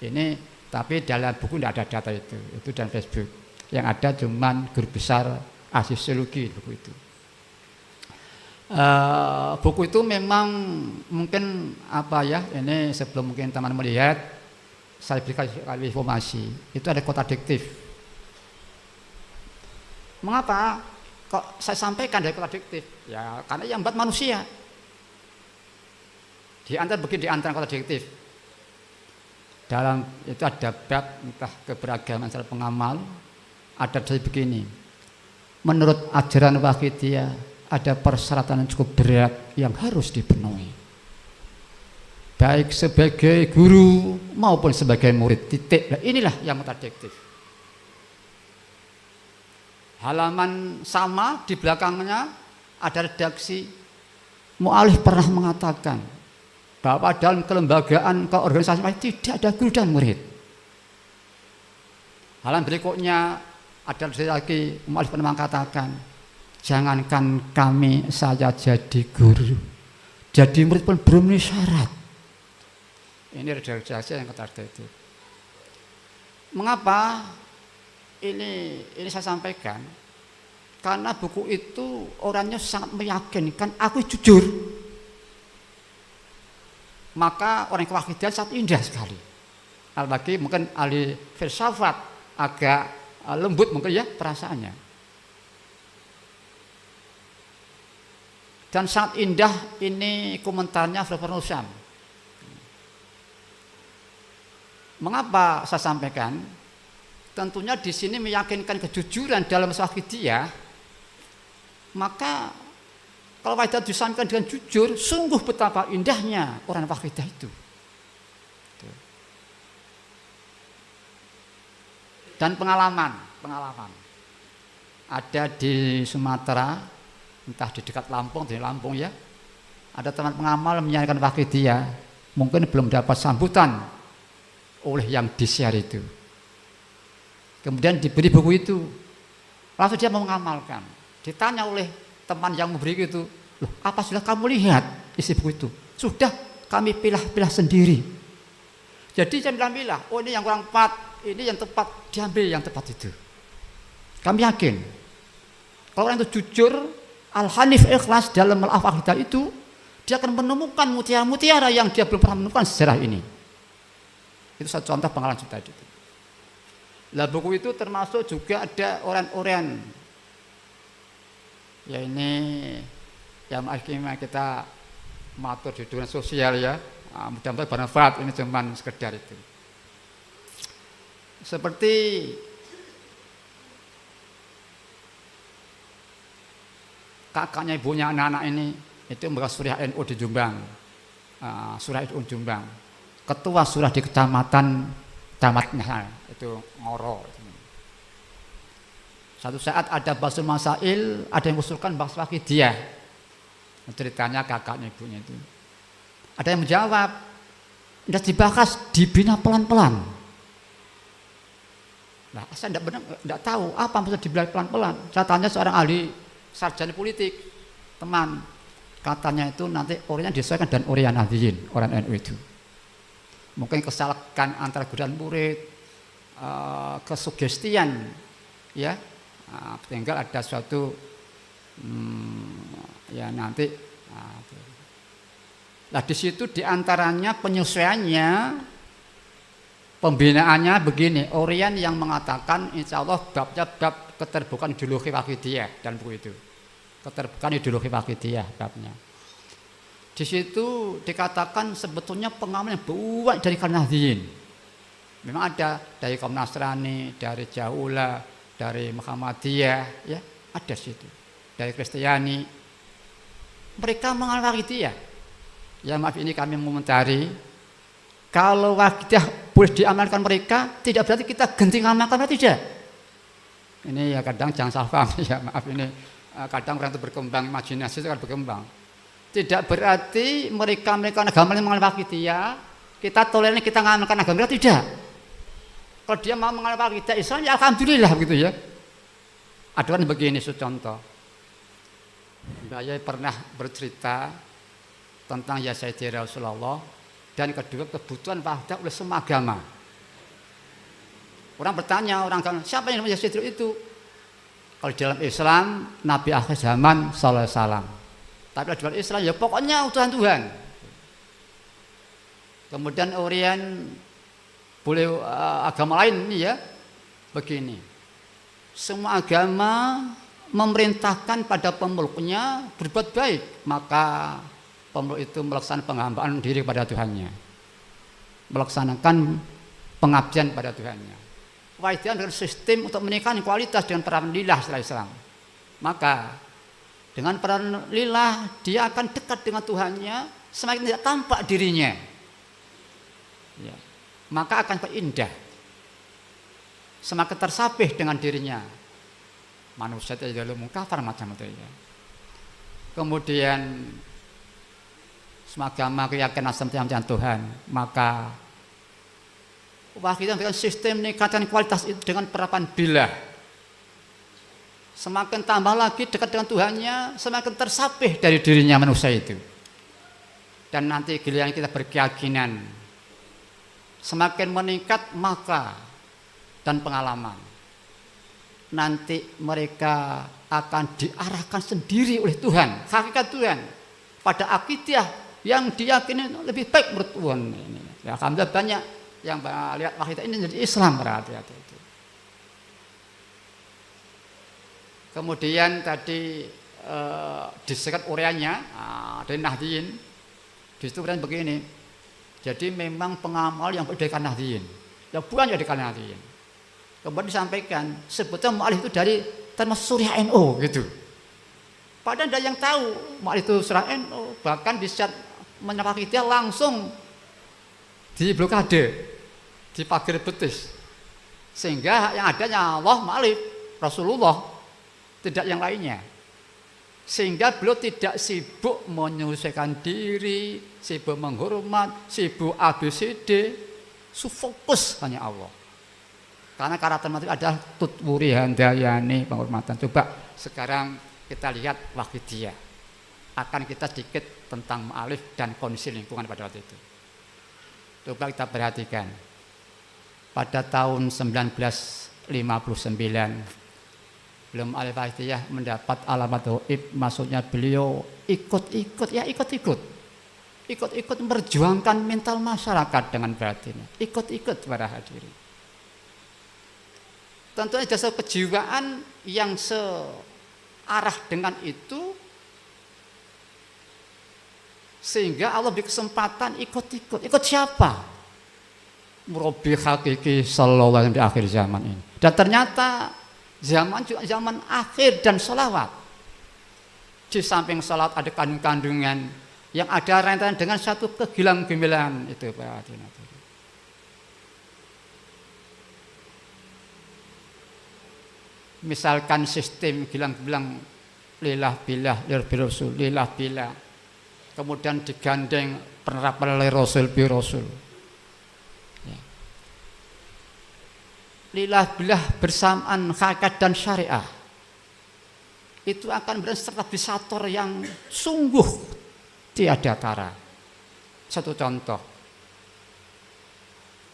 Ini tapi dalam buku tidak ada data itu dalam Facebook. Yang ada cuman guru besar sosiologi buku itu. Buku itu memang mungkin apa ya, ini sebelum mungkin teman melihat saya berikan informasi itu ada kontradiktif. Mengapa kok saya sampaikan dari kontradiktif? Ya karena yang buat manusia. Di antara kontradiktif dalam itu ada bab entah keberagaman secara pengamal, ada dari begini. Menurut ajaran Wahidiyah ada persyaratan yang cukup berat yang harus dipenuhi, baik sebagai guru maupun sebagai murid. Titik. Nah, inilah yang kontradiktif. Halaman sama di belakangnya ada redaksi. Mu'alif pernah mengatakan bahwa dalam kelembagaan keorganisasian tidak ada guru dan murid. Halaman berikutnya ada lagi Mu'alif pernah mengatakan, jangankan kami saya jadi guru, jadi murid pun belum memenuhi syarat. Ini redaksi yang kontradiktif. Mengapa ini saya sampaikan? Karena buku itu orangnya sangat meyakinkan aku jujur. Maka orang kewahidan sangat indah sekali. Apalagi mungkin ahli filsafat agak lembut mungkin ya perasaannya. Dan sangat indah ini komentarnya Profesor Nusam. Mengapa saya sampaikan? Tentunya di sini meyakinkan kejujuran dalam masalah akidiyah. Maka kalau wakidah disampaikan dengan jujur, sungguh betapa indahnya orang wakidah itu. Dan pengalaman ada di Sumatera, entah di dekat Lampung, di Lampung ya, ada teman pengamal menyampaikan wakidiyah, mungkin belum dapat sambutan oleh yang di-share itu. Kemudian diberi buku itu, langsung dia mau mengamalkan. Ditanya oleh teman yang memberi itu, loh, apa sudah kamu lihat isi buku itu? Sudah, kami pilah-pilah sendiri. Jadi saya bilang, oh ini yang kurang tepat, ini yang tepat, diambil yang tepat itu. Kami yakin, kalau orang itu jujur, al-hanif ikhlas dalam al-aqidah itu, dia akan menemukan mutiara-mutiara yang dia belum pernah menemukan sejarah ini. Itu satu contoh pengalaman kita itu. Lah buku itu termasuk juga ada orang-orang, ya ini yang akhirnya kita matur di dunia sosial ya, mudah-mudahan bermanfaat, ini cuman sekedar itu. Seperti kakaknya ibunya anak-anak ini itu membawa surah NU di Jombang, surah NU Jombang, ketua surah di kecamatan camatnya itu Ngoro. Satu saat ada basul masail, ada yang mengusulkan bahas wakidiyah. Ceritanya kakaknya ibunya itu. Ada yang menjawab, tidak dibahas, dibina pelan-pelan. Nah, saya tidak tahu apa maksud dibina pelan-pelan. Saya tanya seorang ahli sarjana politik, teman, katanya itu nanti orangnya disesuaikan dan orang nahdiyin, orang NU itu. Mungkin kesalahan antara guru dan murid, kesugestian, ya, tinggal ada suatu, ya nanti. Nah di situ diantaranya penyesuaiannya, pembinaannya begini, Orian yang mengatakan insya Allah babnya bab keterbukaan ideologi wakidiyah dan buku itu, keterbukaan ideologi wakidiyah babnya. Di situ dikatakan sebetulnya pengalaman yang banyak dari kalangan Nahdliyin. Memang ada dari kaum Nasrani, dari Jaula, dari Muhammadiyah, ya ada situ. Dari Kristiani, mereka mengalami wakidiyah. Ya maaf ini kami mengomentari, kalau wakidah boleh diamalkan mereka, tidak berarti kita genting amalkan mereka, tidak. Ini ya kadang jangan salah paham ya, maaf ini kadang orang itu berkembang, imajinasi itu kan berkembang. Tidak berarti mereka agama yang mengalami wakidiyah, kita toleran kita mengamalkan agama mereka, tidak. Kalau dia mau mengalami wakidah Islam, ya alhamdulillah begitu ya. Ada orang begini, contoh. Saya pernah bercerita tentang ya Sayyidi Rasulullah dan kedua kebutuhan wakidah oleh semua agama. Orang bertanya, orang kan siapa yang namanya Sayyidi itu? Kalau dalam Islam Nabi akhir zaman sallallahu alaihi wasallam. Tapi di dalam Islam ya pokoknya utusan Tuhan. Kemudian Orian boleh agama lain ini ya begini. Semua agama memerintahkan pada pemeluknya berbuat baik, maka pemeluk itu melaksanakan penghambaan diri pada Tuhannya, melaksanakan pengabdian pada Tuhannya. Wakidah dengan sistem untuk meningkatkan kualitas dengan peran lillah setelah Islam. Maka dengan peran lillah dia akan dekat dengan Tuhannya, semakin tidak tampak dirinya, ya, maka akan indah, semakin tersabih dengan dirinya. Manusia itu adalah mungkafar macam itu ya. Kemudian semua agama keyakinan sama Tuhan, maka wakidah dengan sistem meningkatkan kualitas itu dengan penerapan billah. Semakin tambah lagi dekat dengan Tuhannya, semakin tersapih dari dirinya manusia itu. Dan nanti giliran kita berkeyakinan, semakin meningkat maka dan pengalaman. Nanti mereka akan diarahkan sendiri oleh Tuhan, hakikat Tuhan, pada akidah yang diyakini lebih baik menurut Tuhan. Ya, alhamdulillah banyak yang lihat wahyu ini jadi Islam berarti itu. Kemudian tadi disingkat ureannya dari Nahdliyin di situ kemudian begini. Jadi memang pengamal yang berdirikan Nahdliyin, yang bukan yang berdirikan Nahdliyin. Kemudian disampaikan sebetulnya mu'alif itu dari termasuk Suriah NU gitu. Padahal ada yang tahu mu'alif itu Suriah NU, bahkan di saat menyapa kita langsung di blokade, di pagar betis, sehingga yang adanya Allah mu'alif Rasulullah, tidak yang lainnya. Sehingga beliau tidak sibuk menyelesaikan diri, sibuk menghormat, sibuk ABCD, fokus hanya Allah. Karena karakter materi adalah tutwuri handayani penghormatan. Coba sekarang kita lihat Wahidiyah. Akan kita sedikit tentang mu'alif dan kondisi lingkungan pada waktu itu. Coba kita perhatikan. Pada tahun 1959 belum Al-Fatihah mendapat alamat gaib, maksudnya beliau ikut-ikut memperjuangkan mental masyarakat dengan batin, ikut-ikut para hadirin. Tentunya jasa kejiwaan yang searah dengan itu, sehingga Allah beri kesempatan ikut siapa? Murabi hakiki sallallahu alaihi wasallam di akhir zaman ini. Dan ternyata zaman juga zaman akhir dan sholawat. Di samping sholat ada kandungan yang ada rentetan dengan satu kegilang-gemilangan itu Pak Adina. Misalkan sistem gilang-gilang lillah billah lirbirosul lillah billah, kemudian digandeng penerapan oleh Rasul bi Rasul. Lillah billah bersamaan hakikat dan syariah itu akan berstabilisator yang sungguh tiada tara. Satu contoh,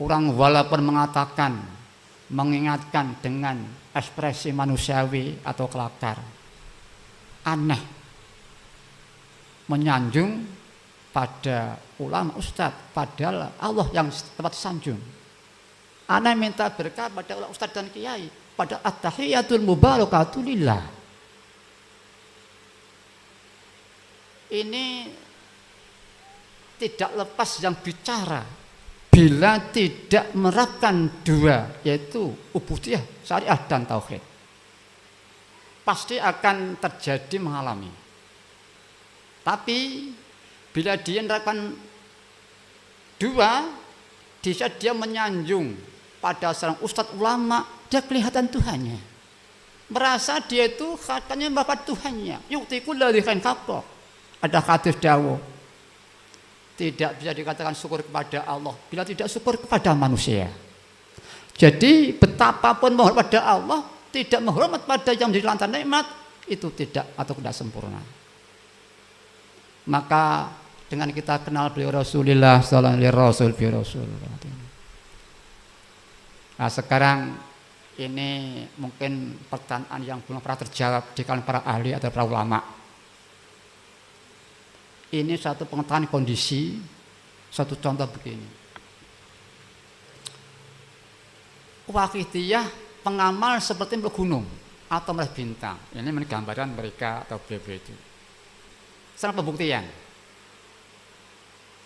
orang walaupun mengatakan, mengingatkan dengan ekspresi manusiawi atau kelakar, aneh, menyanjung pada ulama ustadz, padahal Allah yang tempat sanjung. Ana minta berkah pada ulama ustadz dan kiai, pada at-tahiyatul mubarakatuh lillah. Ini tidak lepas yang bicara bila tidak menerapkan dua, yaitu ubudiyah, syariah dan tauhid. Pasti akan terjadi mengalami. Tapi bila dia menerapkan dua, di saat dia menyanjung pada seorang ustadz ulama, dia kelihatan Tuhannya. Merasa dia itu katanya bapak Tuhannya. Yuktikul ladzi khain haqqa. Ada hadis dawuh, tidak bisa dikatakan syukur kepada Allah bila tidak syukur kepada manusia. Jadi betapapun menghormat pada Allah, tidak menghormat pada yang menjadi lantaran nikmat, itu tidak atau tidak sempurna. Maka dengan kita kenal beliau Rasulullah sallallahu alaihi wasallam. Nah sekarang ini mungkin pertanyaan yang belum pernah terjawab di kalangan para ahli atau para ulama. Ini satu pengetahuan kondisi, satu contoh begini. Wahidiyah pengamal seperti melihat gunung atau melihat bintang. Ini gambaran mereka atau beliau itu. Sekarang pembuktian.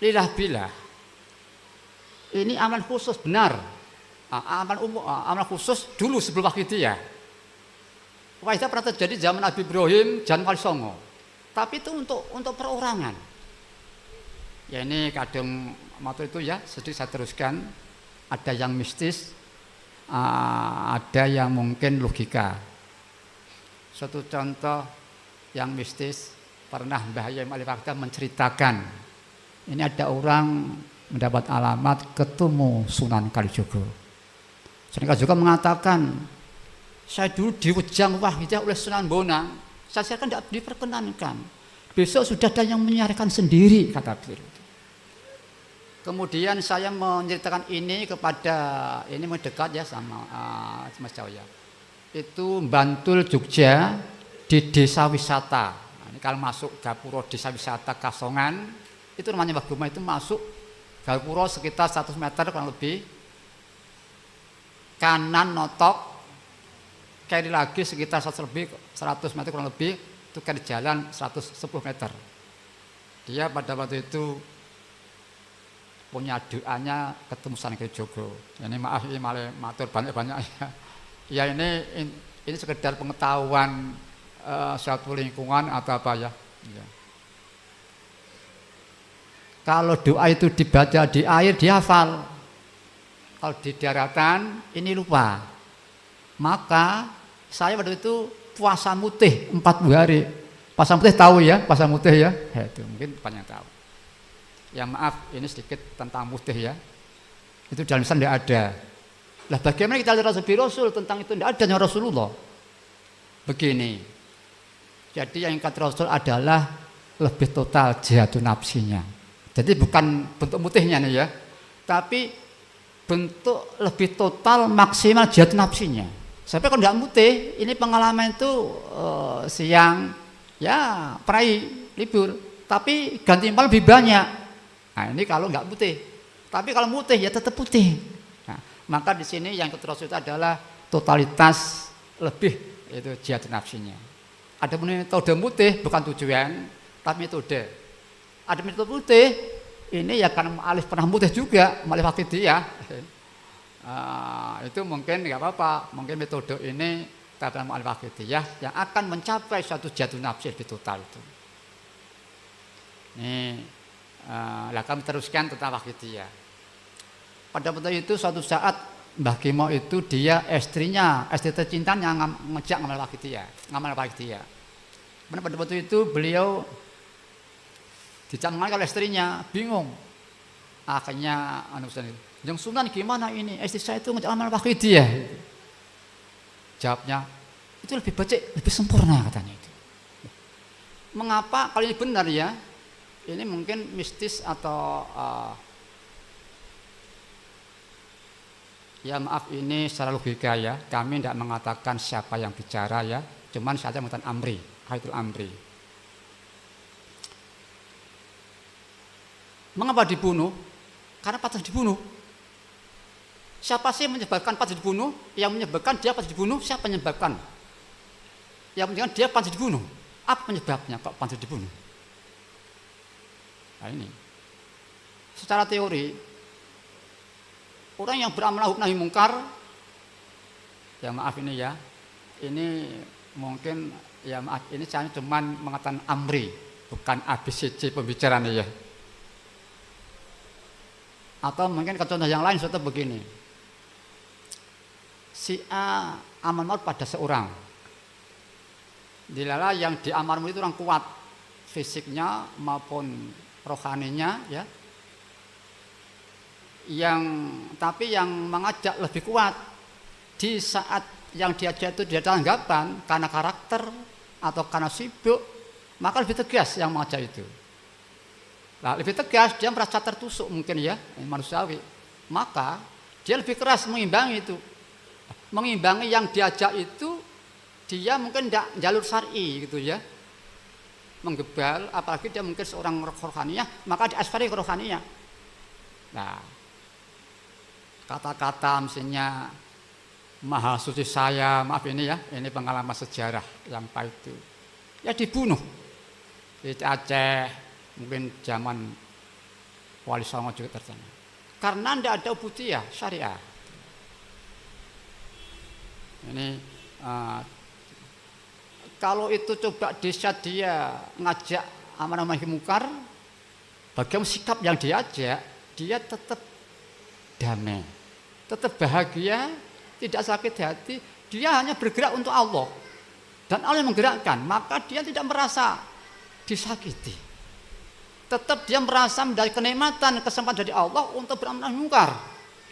Lillah billah. Ini amalan khusus benar. Amalan khusus dulu sebelum Wahidiyah. Wahidiyah pernah terjadi zaman Nabi Ibrahim, zaman Wali Songo. Tapi itu untuk perorangan. Ya ini kadang matur itu ya, sedikit saya teruskan. Ada yang mistis, ada yang mungkin logika. Suatu contoh yang mistis, pernah Mbah Yai Al-Fakta menceritakan, ini ada orang mendapat alamat ketemu Sunan Kalijogo. Sunan Kalijogo mengatakan, saya dulu diwejang Wahidiyah oleh Sunan Bonang. Saya kan tidak diperkenankan. Besok sudah ada yang menyiarkan sendiri, kata beliau. Kemudian saya menceritakan ini kepada, ini mendekat ya sama Mas Jaya. Itu Bantul Jogja di desa wisata. Nah, ini kalau masuk Gapuro desa wisata Kasongan, itu namanya Waguma itu masuk Gapuro sekitar 100 meter kurang lebih kanan notok, kiri lagi sekitar 100 meter kurang lebih, itu kiri jalan 110 meter. Dia pada waktu itu punya doanya ketemu Sang Hyang Jogo. Ini maaf ini malah matur banyak-banyak ya. Ya ini sekedar pengetahuan suatu lingkungan atau apa ya. Ya. Kalau doa itu dibaca di air dia hafal. Kalau di daratan ini lupa. Maka saya waktu itu puasa mutih 40 hari. Puasa mutih tahu ya, puasa mutih ya. Itu mungkin banyak tahu. Ya maaf ini sedikit tentang mutih ya. Itu dalam Islam tidak ada. Lah bagaimana kita lihat Rasul tentang itu tidak ada Rasulullah. Begini. Jadi yang kata Rasul adalah lebih total jihadun nafsinya. Jadi bukan bentuk mutihnya nih ya, tapi bentuk lebih total maksimal jihad nafsinya. Sampai kalau tidak mutih, ini pengalaman itu siang, ya perai libur, tapi ganti malam lebih banyak. Nah ini kalau nggak putih, tapi kalau mutih ya tetap putih. Nah, maka di sini yang terus itu adalah totalitas lebih itu jihad nafsinya. Ada metode mutih bukan tujuan, tapi metode. Ada metode putih, ini ya karena Alif pernah mutih juga, Alif Waqidiyah. Itu mungkin nggak apa-apa, mungkin metode ini dalam Alif Waqidiyah yang akan mencapai suatu jatuh nafsi lebih total itu. Ini, kami teruskan tentang Waqidiyah. Pada waktu itu suatu saat Mbah Kimo itu dia istri tercintanya ngejak ngamal Waqidiyah. Pada waktu itu beliau dicanggah oleh istrinya, bingung. Akhirnya yang Sunan gimana ini? Istri saya itu ngejak amal Waqidiyah. Jawabnya, itu lebih baik, lebih sempurna katanya itu. Mengapa? Kalau ini benar ya, ini mungkin mistis atau ya maaf ini secara logika ya. Kami tidak mengatakan siapa yang bicara ya, cuman saya mengatakan Amri, Khairul Amri. Mengapa dibunuh? Karena patut dibunuh. Siapa sih menyebabkan patut dibunuh? Yang menyebabkan dia patut dibunuh, siapa menyebabkan? Yang menyebabkan dia patut dibunuh. Apa penyebabnya kok patut dibunuh? Nah ini. Secara teori, orang yang beramal nahi mungkar, ya maaf ini ya, ini mungkin ya maaf ini saya cuma mengatakan Amri, bukan ABCD pembicaraan ya. Atau mungkin contoh yang lain seperti begini. Si A amal maut pada seorang. Dilala yang diamal maut itu orang kuat fisiknya maupun rohaninya ya. Tapi yang mengajak lebih kuat di saat yang diajak itu dia tanggapan karena karakter atau karena sibuk, maka lebih tegas yang mengajak itu. Nah, lebih tegas dia merasa tertusuk mungkin ya manusiawi, maka dia lebih keras mengimbangi itu, mengimbangi yang diajak itu dia mungkin tidak jalur syar'i gitu ya, menggebal apalagi dia mungkin seorang rohaniyah maka diasfari ke rohaniyah. Nah kata-kata misalnya maha suci saya, maaf ini ya, ini pengalaman sejarah yang pahit itu ya dibunuh di Aceh. Mungkin zaman Wali Songo juga terjadi. Karena tidak ada ubudiyah syariah. Ini kalau itu coba desa dia ngajak amal nahi mungkar, bagaimana sikap yang diajak, dia tetap damai, tetap bahagia, tidak sakit hati, dia hanya bergerak untuk Allah. Dan Allah yang menggerakkan, maka dia tidak merasa disakiti. Tetap dia merasa dari kenikmatan kesempatan dari Allah untuk beramal nahi mungkar.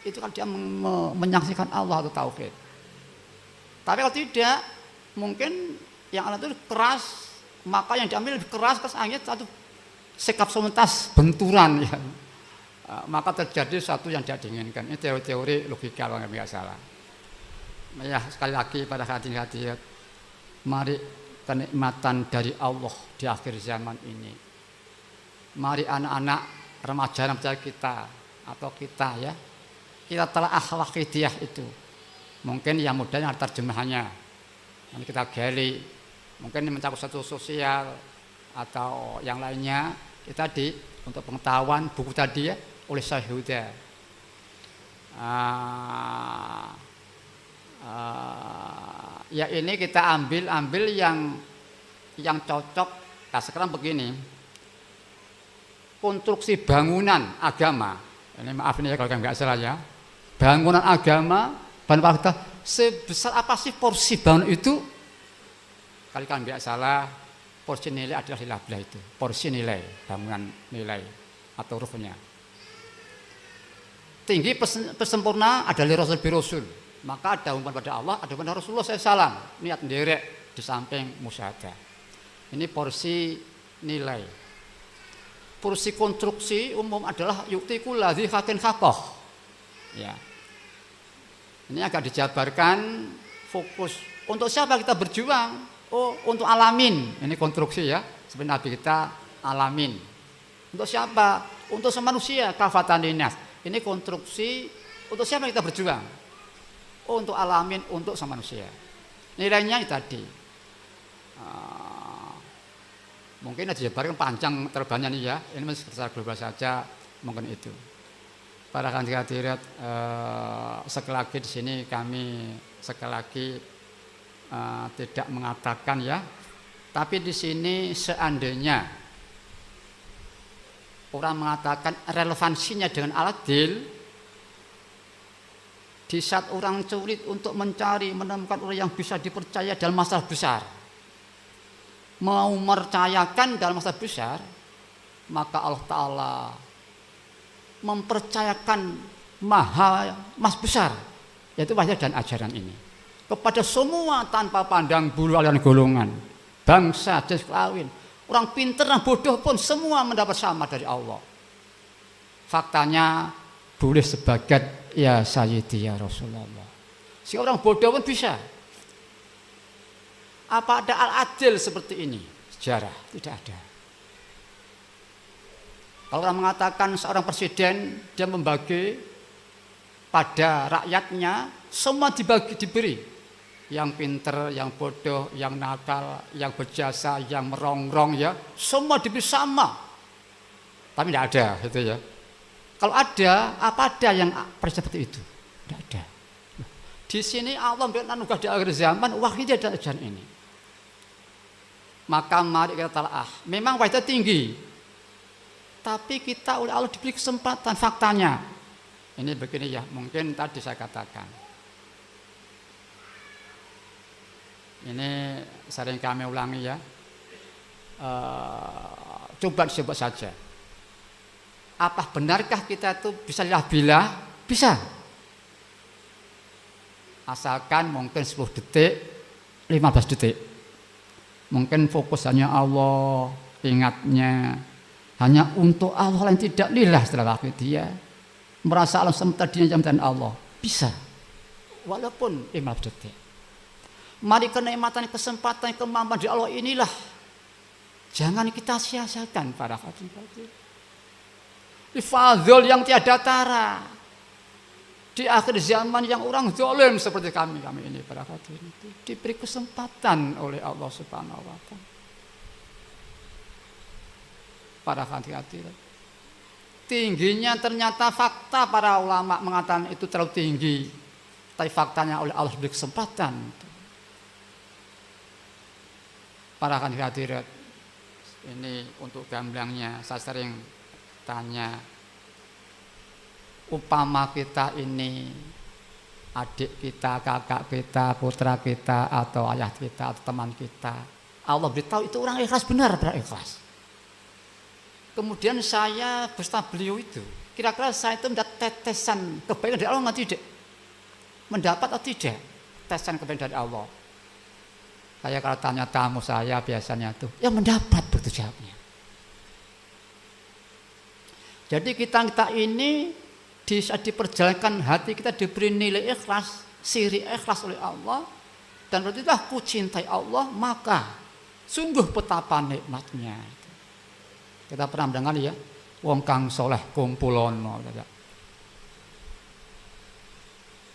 Itu kan dia menyaksikan Allah atau tauhid. Tapi kalau tidak, mungkin yang Allah itu keras, maka yang diambil lebih keras akhirnya satu sikap sementas benturan ya. Maka terjadi satu yang tidak diinginkan. Ini teori-teori logika kalau nggak salah. Ya sekali lagi pada hadirin, mari kenikmatan dari Allah di akhir zaman ini. Mari anak-anak remaja kita atau kita ya, kita telah Waqidiyah itu. Mungkin yang mudahnya ada terjemahannya. Nanti kita gali. Mungkin mencakup satu sosial atau yang lainnya. Itu tadi untuk pengetahuan buku tadi ya oleh Syekh Huda. Ya ini kita ambil yang cocok. Nah sekarang begini, konstruksi bangunan agama. Ini maaf nih ya kalau nggak salah ya. Bangunan agama, bangunan kita sebesar apa sih porsi bangunan itu? Kali kan nggak salah, porsi nilai adalah 15 itu. Porsi nilai bangunan nilai atau hurufnya. Tinggi pesempurna adalah Rasul Rasul. Maka ada umpan pada Allah, ada umpan Rasulullah SAW. Niat nderek di samping musyahadah. Ini porsi nilai. Porsi konstruksi umum adalah yuktikul ladzi hakin hakoh. Ya. Ini agak dijabarkan fokus. Untuk siapa kita berjuang? Oh, untuk alamin. Ini konstruksi ya. Seperti Nabi kita alamin. Untuk siapa? Untuk semanusia kafatan linas. Ini konstruksi untuk siapa kita berjuang? Oh, untuk alamin, untuk semanusia. Nilainya tadi. Mungkin ada jabaran panjang terbangnya nih ya. Ini masih secara global saja mungkin itu. Para hadirat sekali lagi di sini kami sekali lagi tidak mengatakan ya. Tapi di sini seandainya orang mengatakan relevansinya dengan al-adil, di saat orang sulit untuk menemukan orang yang bisa dipercaya dalam masalah besar, mau mempercayakan dalam masalah besar, maka Allah Ta'ala mempercayakan mas besar, yaitu wahyu dan ajaran ini kepada semua tanpa pandang bulu aliran golongan, bangsa, jenis kelamin, orang pintar dan bodoh pun semua mendapat sama dari Allah. Faktanya boleh sebagai ya Sayyidi ya Rasulullah. Si orang bodoh pun bisa. Apa ada al-adil seperti ini? Sejarah tidak ada. Kalau orang mengatakan seorang presiden dia membagi pada rakyatnya semua diberi, yang pinter, yang bodoh, yang nakal, yang berjasa, yang merongrong ya semua diberi sama. Tapi tidak ada gitu ya. Kalau ada, apa ada yang seperti itu? Tidak ada. Di sini Allah memberikan anugerah di akhir zaman wahyu dan ajaran ini. Maka mari kita talaah. Memang wahyu tinggi, tapi kita oleh Allah diberi kesempatan. Faktanya ini begini ya, mungkin tadi saya katakan ini sering kami ulangi ya. Coba disebut saja, apa benarkah kita itu bisa bila? Bisa, asalkan mungkin 10 detik, 15 detik. Mungkin fokus hanya Allah, ingatnya hanya untuk Allah, yang tidak lillah setelah waktu dia merasa alam semesta dia dan Allah. Bisa, walaupun 15 detik. Mari kenikmatan, kesempatan, kemampuan di Allah inilah jangan kita sia-siakan para hadirin. Fadhil yang tiada tara di akhir zaman yang orang zalim seperti kami ini para hadirin diberi kesempatan oleh Allah Subhanahu wa taala. Para hadirin, tingginya ternyata fakta para ulama mengatakan itu terlalu tinggi, tapi faktanya oleh Allah diberi kesempatan. Para hadirin, ini untuk gamblangnya saya sering tanya, upama kita ini adik kita, kakak kita, putra kita, atau ayah kita, atau teman kita, Allah beritahu itu orang ikhlas, benar berikhlas. Kemudian saya bersama beliau itu, kira-kira saya itu mendapat tetesan kebaikan dari Allah atau tidak? Mendapat atau tidak tetesan kebaikan dari Allah? Saya kalau tanya tamu saya biasanya tuh, ya mendapat begitu jawabnya. Jadi kita ini diperjalankan hati kita diberi nilai ikhlas, siri ikhlas oleh Allah, dan berarti aku cintai Allah, maka sungguh betapa nikmatnya. Kita pernah mendengar ya, wong kang soleh kumpulono,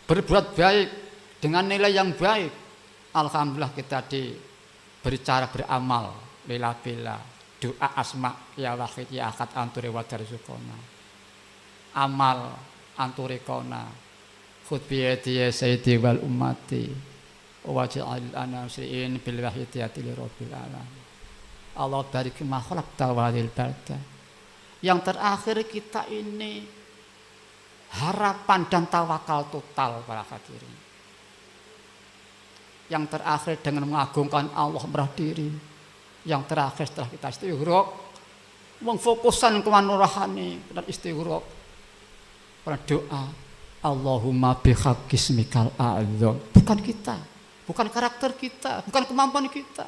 berbuat baik dengan nilai yang baik. Alhamdulillah kita diberi cara beramal bila doa asma ya wahid ya ahad anturi wadarzuqona, amal anturi kona khud biyadi ya sayyidi wal ummati waj'al ana muslimin bil wahidiyati li rabbil alamin. Allah barik ma khalaqta walil balda. Yang terakhir kita ini harapan dan tawakal total para hadirin. Yang terakhir dengan mengagungkan Allah merah diri. Yang terakhir setelah kita istighraq, mengfokuskan kemana rohani dan istighraq pada doa Allahumma bihaqqismikal a'dzam. Bukan kita, bukan karakter kita, bukan kemampuan kita,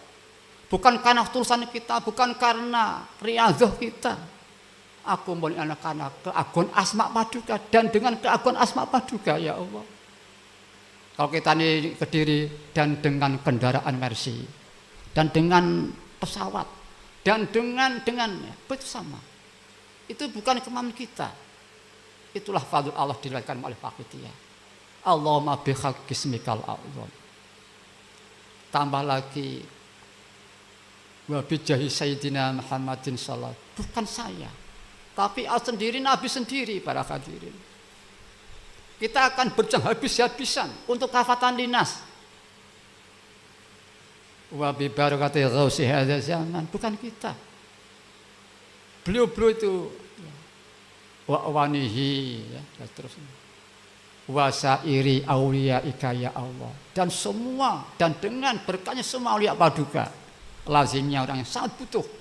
bukan karena tulisan kita, bukan karena riyadhah kita. Aku mohon karena keagungan asma paduka, dan dengan keagungan asma paduka ya Allah. Kalau kita ini Kediri dan dengan kendaraan Mercy dan dengan pesawat dan dengan itu sama. Itu bukan kemampuan kita. Itulah fadl Allah dilahirkan oleh Pakitiyah. Allahumma bihaqqismikal a'dzam. Tambah lagi wa bijahi sayyidina Muhammadin sallallahu. Bukan saya, tapi Allah sendiri, Nabi sendiri para hadirin. Kita akan berjuang habis-habisan untuk kafatan linas. Wa bi barakati ghausi hadzal zaman, bukan kita. Beliau itu wa wanihi ya, terus. Wa sairi auliya ya Allah, dan semua dan dengan berkahnya semua aulia paduka. Lazimnya orang yang sangat butuh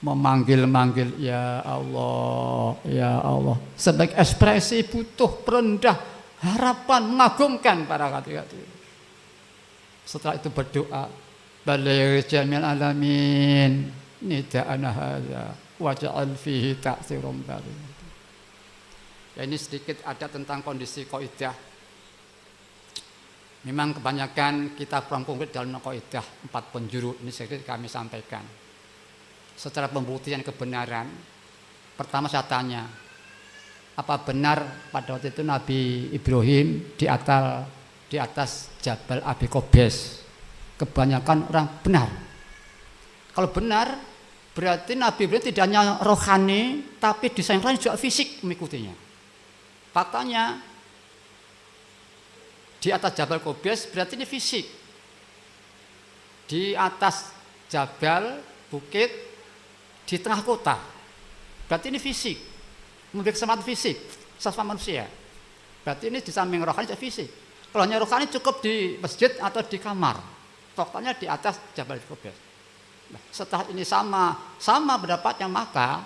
memanggil-manggil ya Allah, ya Allah, sebagai ekspresi butuh, perendah, harapan, mengagumkan para hadirin. Setelah itu berdoa, baligh jamil alamin nida'ana hadza waj'al fihi ta'tsirum baru. Ya, ini sedikit ada tentang kondisi qaidah. Memang kebanyakan kita kurang konkret dalam qaidah 4 penjuru ini sedikit kami sampaikan. Secara pembuktian kebenaran, pertama saya tanya, apa benar pada waktu itu Nabi Ibrahim di atas Jabal Abi Qobes? Kebanyakan orang benar. Kalau benar, berarti Nabi Ibrahim tidak hanya rohani, tapi di samping rohani juga fisik mengikutinya. Faktanya di atas Jabal Qobes berarti ini fisik. Di atas Jabal Bukit di tengah kota, berarti ini fisik, memiliki kesempatan fisik, sesama manusia. Berarti ini di samping rohani juga fisik. Kalau hanya rohani cukup di masjid atau di kamar, faktanya di atas Jabal Qobes. Nah, setelah ini sama pendapatnya, maka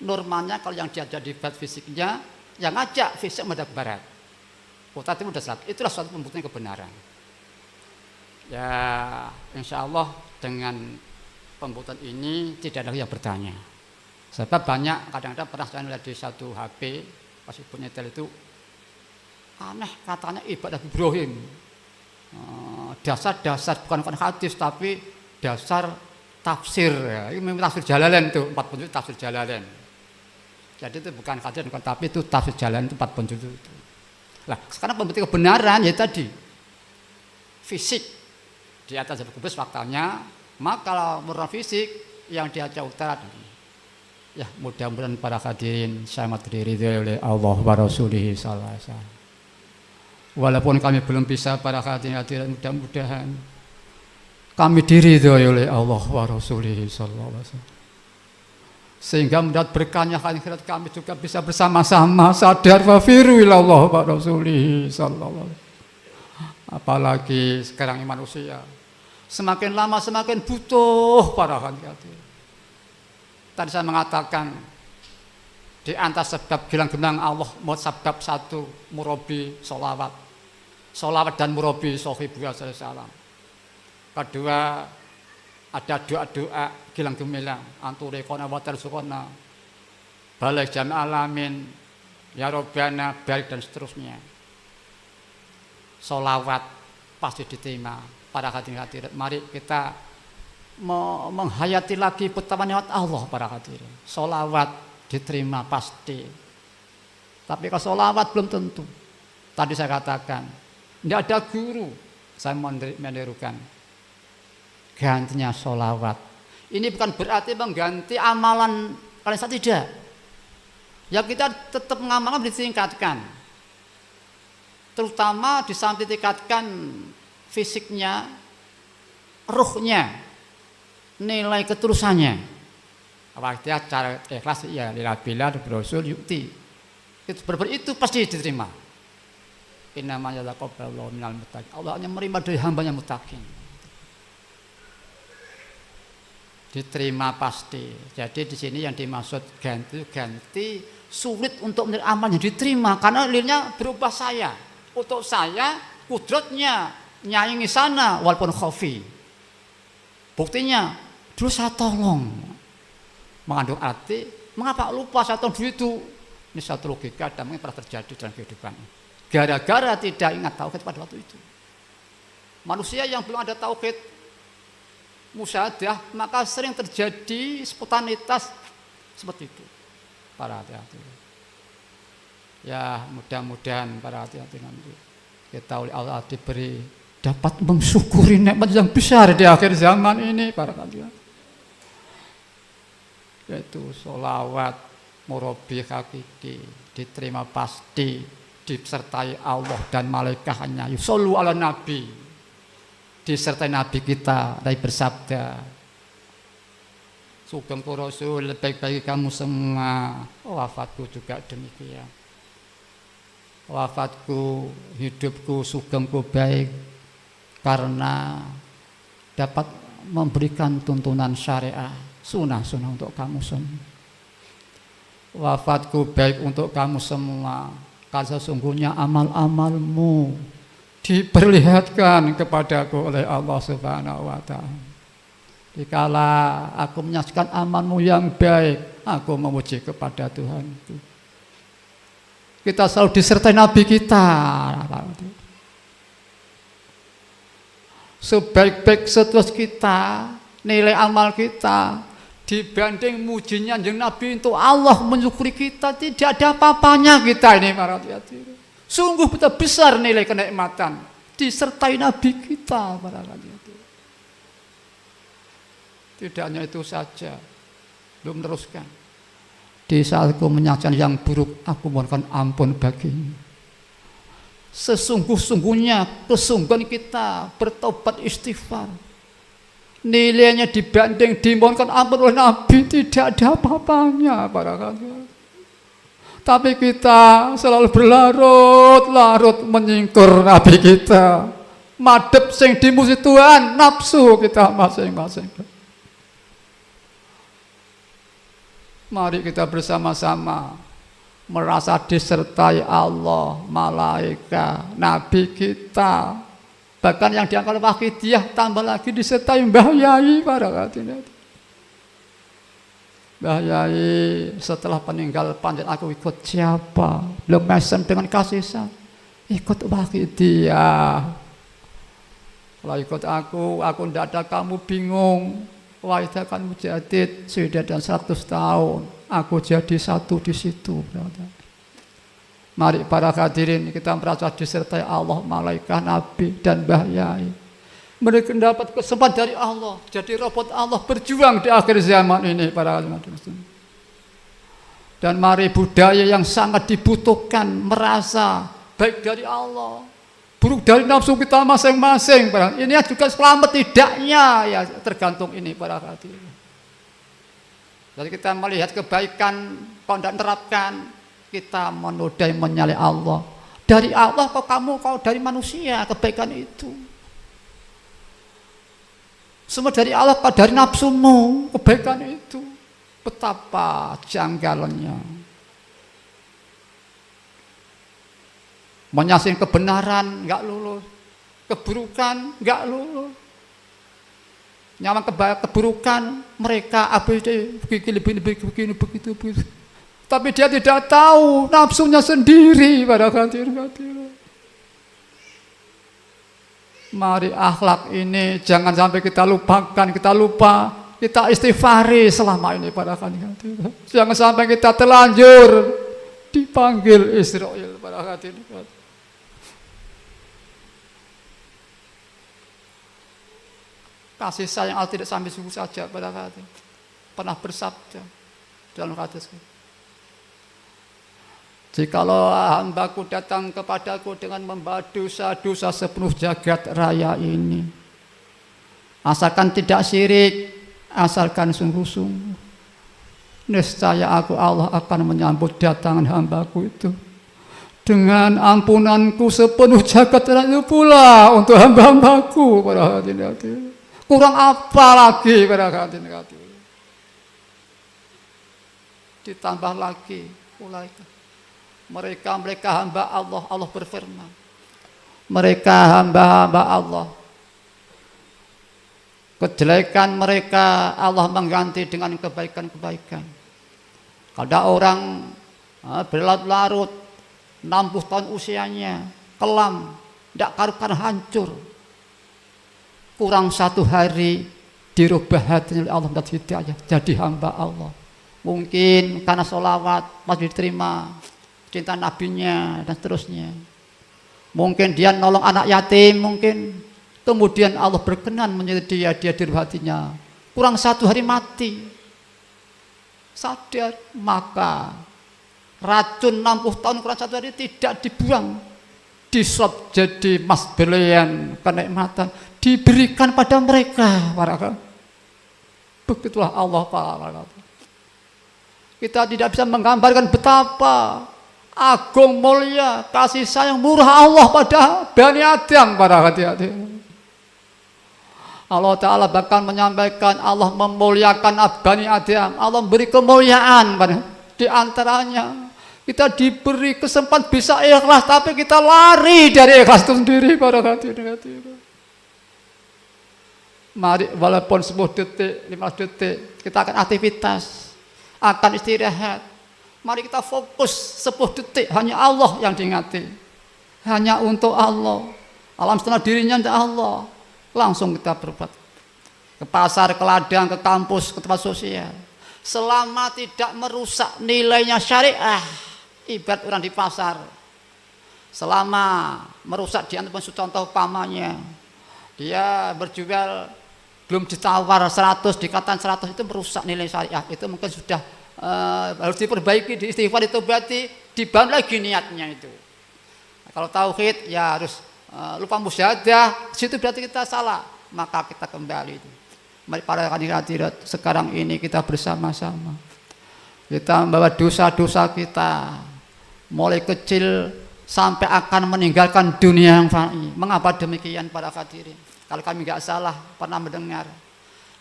normalnya kalau yang diajak di bad fisiknya, yang ngajak fisik menghadap barat, kota timur dan selatan, itulah suatu pembuktian kebenaran. Ya, insya Allah dengan pembuktian ini tidak ada yang bertanya. Sebab banyak kadang-kadang pernah saya lihat di satu HP pas ibu nyetel itu aneh, katanya ibadah Ibrahim. Dasar bukan hadis tapi dasar tafsir ya. Ini memang tafsir Jalalain itu 4 penjuru tafsir Jalalain. Jadi itu bukan hadis tapi itu tafsir Jalalain itu 4 penjuru itu. Lah, sekarang pembuktian kebenaran ya tadi fisik di atas Jabal Qobes faktanya. Maka kalau murni fisik yang diajak utara, ya mudah-mudahan para hadirin sangat diridhoi oleh Allah wa Rasulih sallallahu alaihi wasallam. Walaupun kami belum bisa para hadirin, mudah-mudahan kami diridhoi oleh Allah wa Rasulih sallallahu alaihi wasallam. Sehingga mendapat berkahnya akhirat kami juga bisa bersama-sama sadar wa firu ila Allah wa Rasulih sallallahu alaihi wasallam. Apalagi sekarang ini manusia semakin lama semakin butuh para hadirin. Tadi saya mengatakan di antara sebab gilang-gilang Allah mau sebab satu murabi solawat dan murabi sohibu salam. Kedua ada doa-doa gilang-gemilang anturi kona watar sukona balik jami alamin ya robbana barik dan seterusnya. Solawat pasti diterima. Para hadirin, mari kita menghayati lagi betapa nikmat Allah para hadirin. Solawat diterima pasti. Tapi kalau solawat belum tentu. Tadi saya katakan Tidak ada guru. Saya menirukan. Gantinya sholawat. Ini bukan berarti mengganti amalan kalian, saya tidak. Ya kita tetap mengamalkan, ditingkatkan. Terutama di samping tingkatkan fisiknya, ruhnya, nilai ketulusannya. Artinya cara ikhlas ya lillah birasul yukti. Itu pasti diterima. Innama yataqabbalu minal muttaqin. Allah hanya menerima dari hambanya muttaqin. Diterima pasti. Jadi di sini yang dimaksud ganti sulit untuk menerima amalnya diterima karena lilnya berubah saya. Untuk saya kudratnya nyaingi sana walaupun khafi. Buktinya dulu saya tolong. Mengandung arti mengapa lupa saya tolong dulu itu. Ini satu logika dan mungkin pernah terjadi dalam kehidupan. Gara-gara tidak ingat tauhid pada waktu itu. Manusia yang belum ada tauhid musyahadah, maka sering terjadi spontanitas seperti itu. Para hati-hati. Ya mudah-mudahan para hati-hati nanti kita oleh Allah diberi dapat mensyukuri nikmat yang besar di akhir zaman ini para hati-hati. Yaitu sholawat murabi hakiki diterima pasti disertai Allah dan malaikatnya. Yusollu ala nabi. Disertai Nabi kita dari bersabda, sugeng Rasul baik bagi kamu semua. Wafatku juga demikian. Wafatku, hidupku, sugengku baik karena dapat memberikan tuntunan syariah, sunnah-sunnah untuk kamu semua. Wafatku baik untuk kamu semua karena sesungguhnya amal-amalmu diperlihatkan kepadaku oleh Allah Subhanahu wa ta'ala. Dikala aku menyaksikan amalmu yang baik, aku memuji kepada Tuhanku. Kita selalu disertai Nabi kita. Sebaik-baik status kita, nilai amal kita dibanding mujinya yang Nabi itu Allah menyukuri kita, tidak ada apa-apanya kita ini para hati-hati. Sungguh betul besar nilai kenikmatan disertai Nabi kita para hati-hati. Tidak hanya itu saja, belum meneruskan. Di saat aku menyaksikan yang buruk, aku mohonkan ampun baginya. Sesungguh-sungguhnya kesungguhan kita bertobat istighfar. Nilainya dibanding dimohonkan ampun oleh Nabi tidak ada apa-apanya para hati-hati. Tapi kita selalu berlarut-larut menyingkur Nabi kita. Madhep sing dimuji Tuhan, nafsu kita masing-masing. Mari kita bersama-sama merasa disertai Allah, malaikat, Nabi kita. Bahkan yang diangkat Wahidiyah tambah lagi disertai Mbah Yai para hadirin. Mbah Yai setelah meninggal panjat aku ikut siapa? Belum mesen dengan kasih sayang. Ikut Wahidiyah. Kalau ikut aku tidak ada kamu bingung. Wahidiyah kan mujadid sudah dan 100 tahun. Aku jadi satu di situ. Mari para hadirin kita merasa disertai Allah, malaikat, Nabi dan Mbah Yai. Mereka mendapat kesempatan dari Allah, jadi robot Allah berjuang di akhir zaman ini para hadirin. Dan mari budaya yang sangat dibutuhkan merasa baik dari Allah, buruk dari nafsu kita masing-masing. Ini juga selamat tidaknya ya tergantung ini para hadirin. Jadi kita melihat kebaikan, kalau tidak terapkan, kita menodai menyalih Allah. Dari Allah kok kamu, kau dari manusia kebaikan itu. Semua dari Allah, kau dari nafsumu kebaikan itu. Betapa janggalnya. Menyaksikan kebenaran enggak lulus, keburukan enggak lulus. Nyaman keburukan mereka ABD begini begitu. Tapi dia tidak tahu nafsunya sendiri pada hadirin. Mari akhlak ini jangan sampai kita lupakan, kita lupa, kita istighfari selama ini pada hadirin. Jangan sampai kita terlanjur dipanggil Israel pada hadirin. Kasih sayang Allah tidak sampai suku saja pada hati. Pernah bersabda dalam hadis, jikalau hambaku datang kepadaku dengan membawa dosa-dosa sepenuh jagat raya ini, asalkan tidak syirik, asalkan sungguh-sungguh, niscaya aku Allah akan menyambut datangan hambaku itu dengan ampunanku sepenuh jagat raya itu pula untuk hamba-hambaku. Para hadirin, kurang apa lagi para hadirin? Ditambah lagi mereka hamba Allah. Allah berfirman, mereka hamba-hamba Allah, kejelekan mereka Allah mengganti dengan kebaikan-kebaikan. Ada orang berlarut-larut 60 tahun usianya, kelam, tidak karukan, hancur. Kurang 1 hari dirubah hatinya oleh Allah mendapat hidayah jadi hamba Allah. Mungkin karena sholawat masih diterima, cinta nabinya dan seterusnya. Mungkin dia nolong anak yatim, mungkin kemudian Allah berkenan menjadi dia dirubah hatinya. Kurang 1 hari mati, sadar, maka racun 60 tahun kurang 1 hari tidak dibuang, disop jadi emas belian kenikmatan diberikan pada mereka. Begitulah Allah Ta'ala. Kita tidak bisa menggambarkan betapa agung mulia kasih sayang murah Allah pada Bani Adam. Para hati-hati, Allah Ta'ala bahkan menyampaikan Allah memuliakan Bani Adam. Allah memberi kemuliaan di antaranya kita diberi kesempatan bisa ikhlas, tapi kita lari dari ikhlas itu sendiri. Para hati-hati, mari walaupun 10 detik, 15 detik kita akan aktivitas, akan istirahat. Mari kita fokus 10 detik hanya Allah yang diingati, hanya untuk Allah. Alam setengah dirinya untuk Allah. Langsung kita berbuat ke pasar, ke ladang, ke kampus, ke tempat sosial. Selama tidak merusak nilainya syariah, ibarat orang di pasar. Selama merusak di antara contoh umpamanya, dia berjual belum ditawar 100, dikatakan 100, itu merusak nilai syariah. Itu mungkin sudah harus diperbaiki, diistighfar, itu berarti dibangun lagi niatnya itu. Nah, kalau tauhid ya harus lupa musyahadah, situ berarti kita salah, maka kita kembali itu. Mari para hadirat, sekarang ini kita bersama-sama kita membawa dosa-dosa kita mulai kecil sampai akan meninggalkan dunia yang fani. Mengapa demikian para hadirin? Kalau kami nggak salah pernah mendengar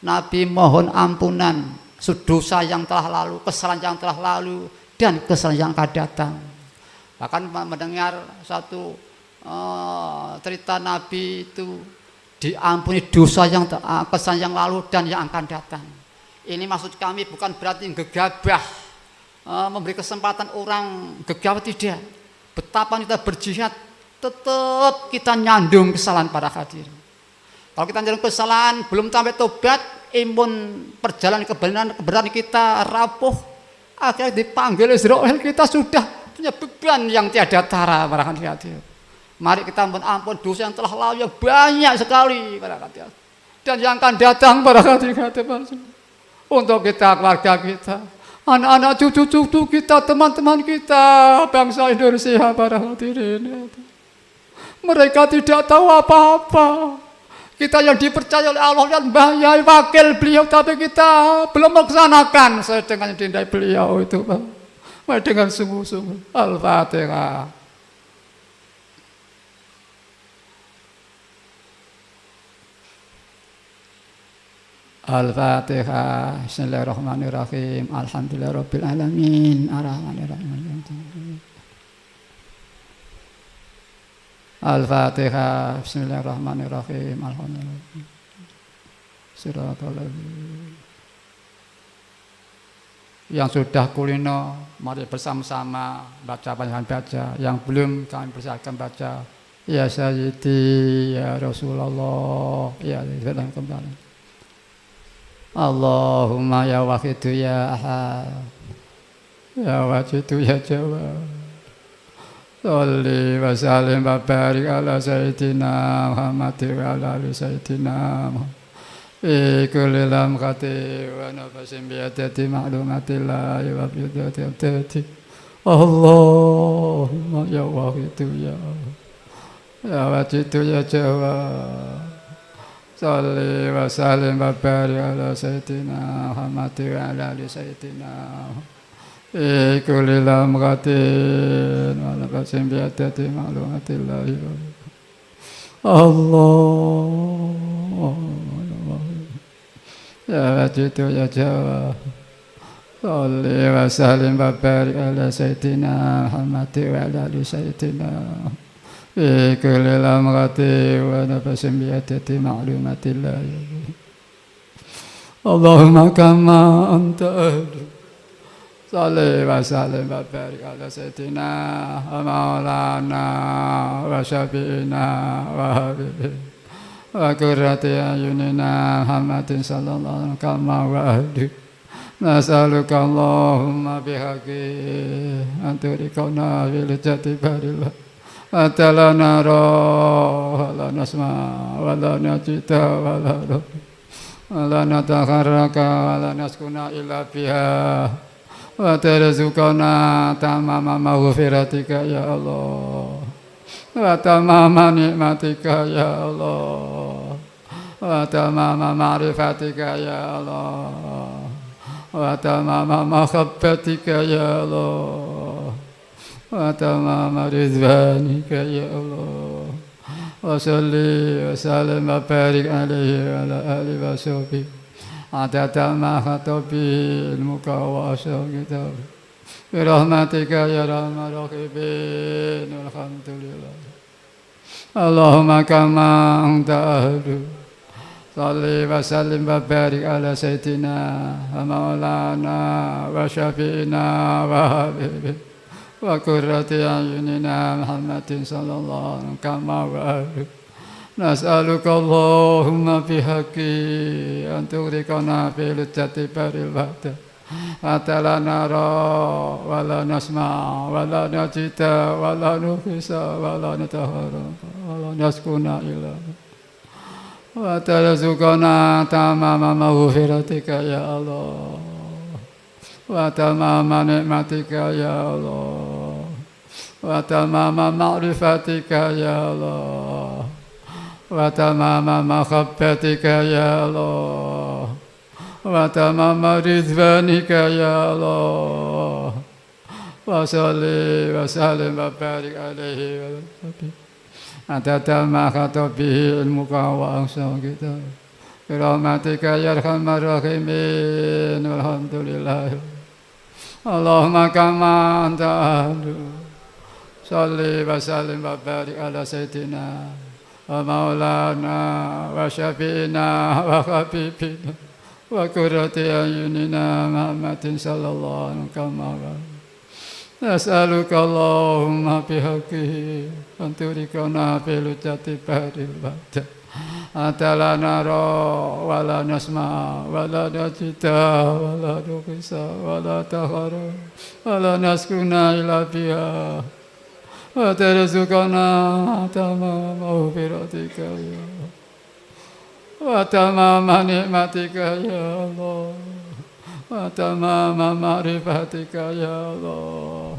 Nabi mohon ampunan dosa yang telah lalu, kesalahan yang telah lalu, dan kesalahan yang akan datang. Bahkan mendengar satu cerita Nabi itu diampuni dosa yang kesalahan yang lalu dan yang akan datang. Ini maksud kami bukan berarti gegabah memberi kesempatan orang gegabah, tidak. Betapa kita berjihad tetap kita nyandung kesalahan para hadirin. Kalau kita nyandung kesalahan belum sampai tobat, imun perjalanan kebenaran kita rapuh, akhirnya dipanggil Israel, kita sudah punya beban yang tiada tara para hadirin. Mari kita mohon ampun dosa yang telah lalu yang banyak sekali para hadirin, dan yang akan datang para hadirin, untuk kita, keluarga kita, anak-anak, cucu-cucu kita, teman-teman kita, bangsa Indonesia para hadirin. Mereka tidak tahu apa-apa. Kita yang dipercaya oleh Allah dan bahaya wakil beliau, tapi kita belum melaksanakan sesuai dengan yang diindai beliau itu, Pak. Mari dengan sungguh-sungguh. Al-Fatihah. Al-Fatihah. Bismillahirrahmanirrahim. Alhamdulillahirabbil alamin. Arrahmanirrahim. Al-Fatihah. Bismillahirrahmanirrahim. Alhamdulillah. Siratal ladzina. Yang sudah kulino, mari bersama-sama baca, panjang baca. Yang belum, kami persilakan baca. Ya Sayyidi, ya Rasulullah, ya Sayyidina kembali. Allahumma ya Wahidu ya Ahad, ya Wajidu ya Jawad. Sholli wa sallim wa barik ala Sayyidina Muhammad wa ala ali Sayyidina Muhammad. في كل لمحة ونفس بعدة معلومات الله وبعدة اللهم يا واحد يا واجد يا جواد صلي وسلم وبارك على سيدنا محمد وعلى آل سيدنا في كل لمحة ونفس بعدة معلومات الله الله يا واجد يا جواد صلي وسلم وبارك على سيدنا محمد وعلى آل سيدنا في كل لمحة ونفس بعدة معلومات الله اللهم كما أنت أهل صلي وسلم وبارك على سيدنا ومولانا وشفيعنا وحبيبنا وقرة أعيننا محمد صلى الله عليه وسلم كما وأهله نسألك اللهم بحقه أن تريكنا في الجنة بار الله أنت لا نرى ولا نسمع ولا نجد ولا نتحرك ولا نسكن إلا بها وترزقنا تمام مغفرتك يا الله وتمام نعمتك يا الله وتمام معرفتك يا الله وتمام محبتك يا الله وتمام رضوانك يا الله وصلي وسلم وبارك عليه وعلى آله وصحبه عدد ما خطب به علمك وأشرف كتابك برحمتك يا أرحم الراحمين والحمد لله اللهم كما أنت أهل صلي وسلم وبارك على سيدنا ومولانا وشفيعنا وحبيبنا وقرة أعيننا محمد صلى الله عليه وسلم كما وأهله نسألك اللهم بحقه أن تغرقنا في لجة بر الوحدة حتى لا نرى ولا نسمع ولا نجد ولا نحس ولا نتحرك ولا نسكن إلا وترزقنا تمام مغفرتك يا الله وتمام نعمتك يا الله وتمام معرفتك يا الله وتمام محبتك يا الله وتمام رضوانك يا الله وصلي وسلم وبارك عليه وسلم عدد ما خطب به علمك وأحسن كتابك برحمتك يا أرحم الراحمين والحمد لله اللهم كما أنت أهل صلي وسلم وبارك على سيدنا ومولانا وشفيعنا وحبيبنا وقرة أعيننا محمد صلى الله عليه وسلم كما نسألك اللهم بحقه أن تريكنا في لجة بحر الوحدة حتى لا نرى ولا نسمع ولا نجد ولا نحس ولا نتحرك ولا نسكن إلا بها وترزقنا تمام مغفرتك يا الله وتمام نعمتك يا الله وتمام معرفتك يا الله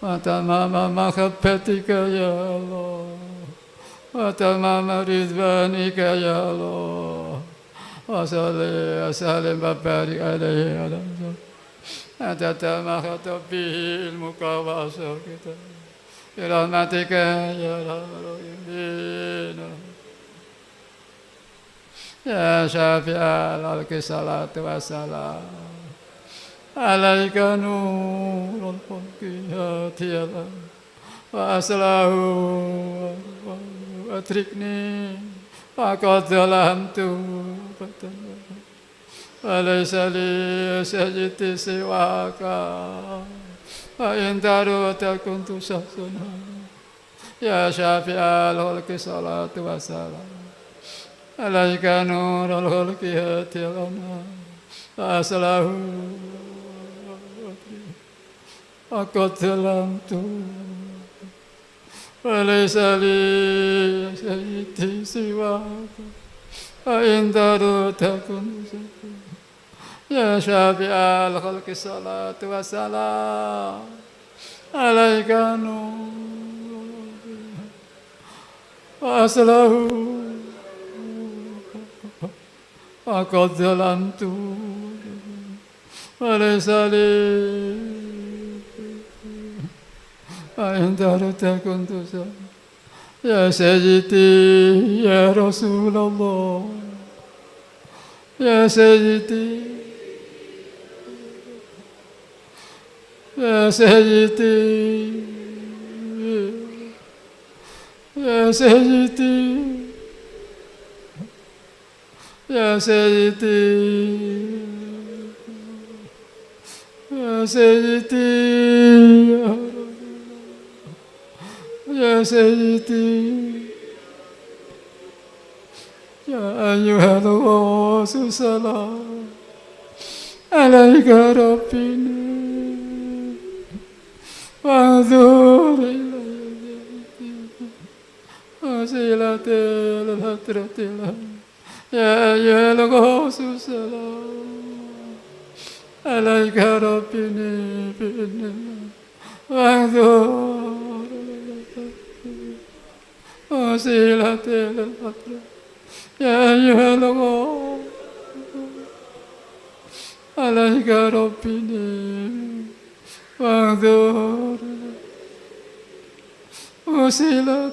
وتمام محبتك يا الله وتمام رضوانك يا الله وصلي وسلم وبارك عليه وعلى آله عدد ما خطب به علمك وأحسن كتابك برحمتك يا أرحم الراحمين يا شافع الخلق الصلاة والسلام عليك نور الخلق هاتي وأصله وأتركني فقد ظلمت وليس لي سجدت سواك وإن ترد كنت شخصنا يا شافع الخلق الصلاة والسلام عليك نور الخلق هاتي لنا وأصله وقد ظلمت وليس لي سيدي سواك وإن تكن يا شافع الخلق الصلاة والسلام عليك نور وأصله وقد ظلمت وليس لي وإن كنت يا سيدي يا رسول الله يا سيدي يا سيدي يا سيدي يا سيدي يا سيدي يا سيدي يا أيها الغوث سلام عليك ربنا وانظر إلى وسيلة الهترة يا أيها الغوث سلام عليك ربنا وانظر وسيلة الهترة يا أيها الغوث عليك ربنا وانظر وسيلة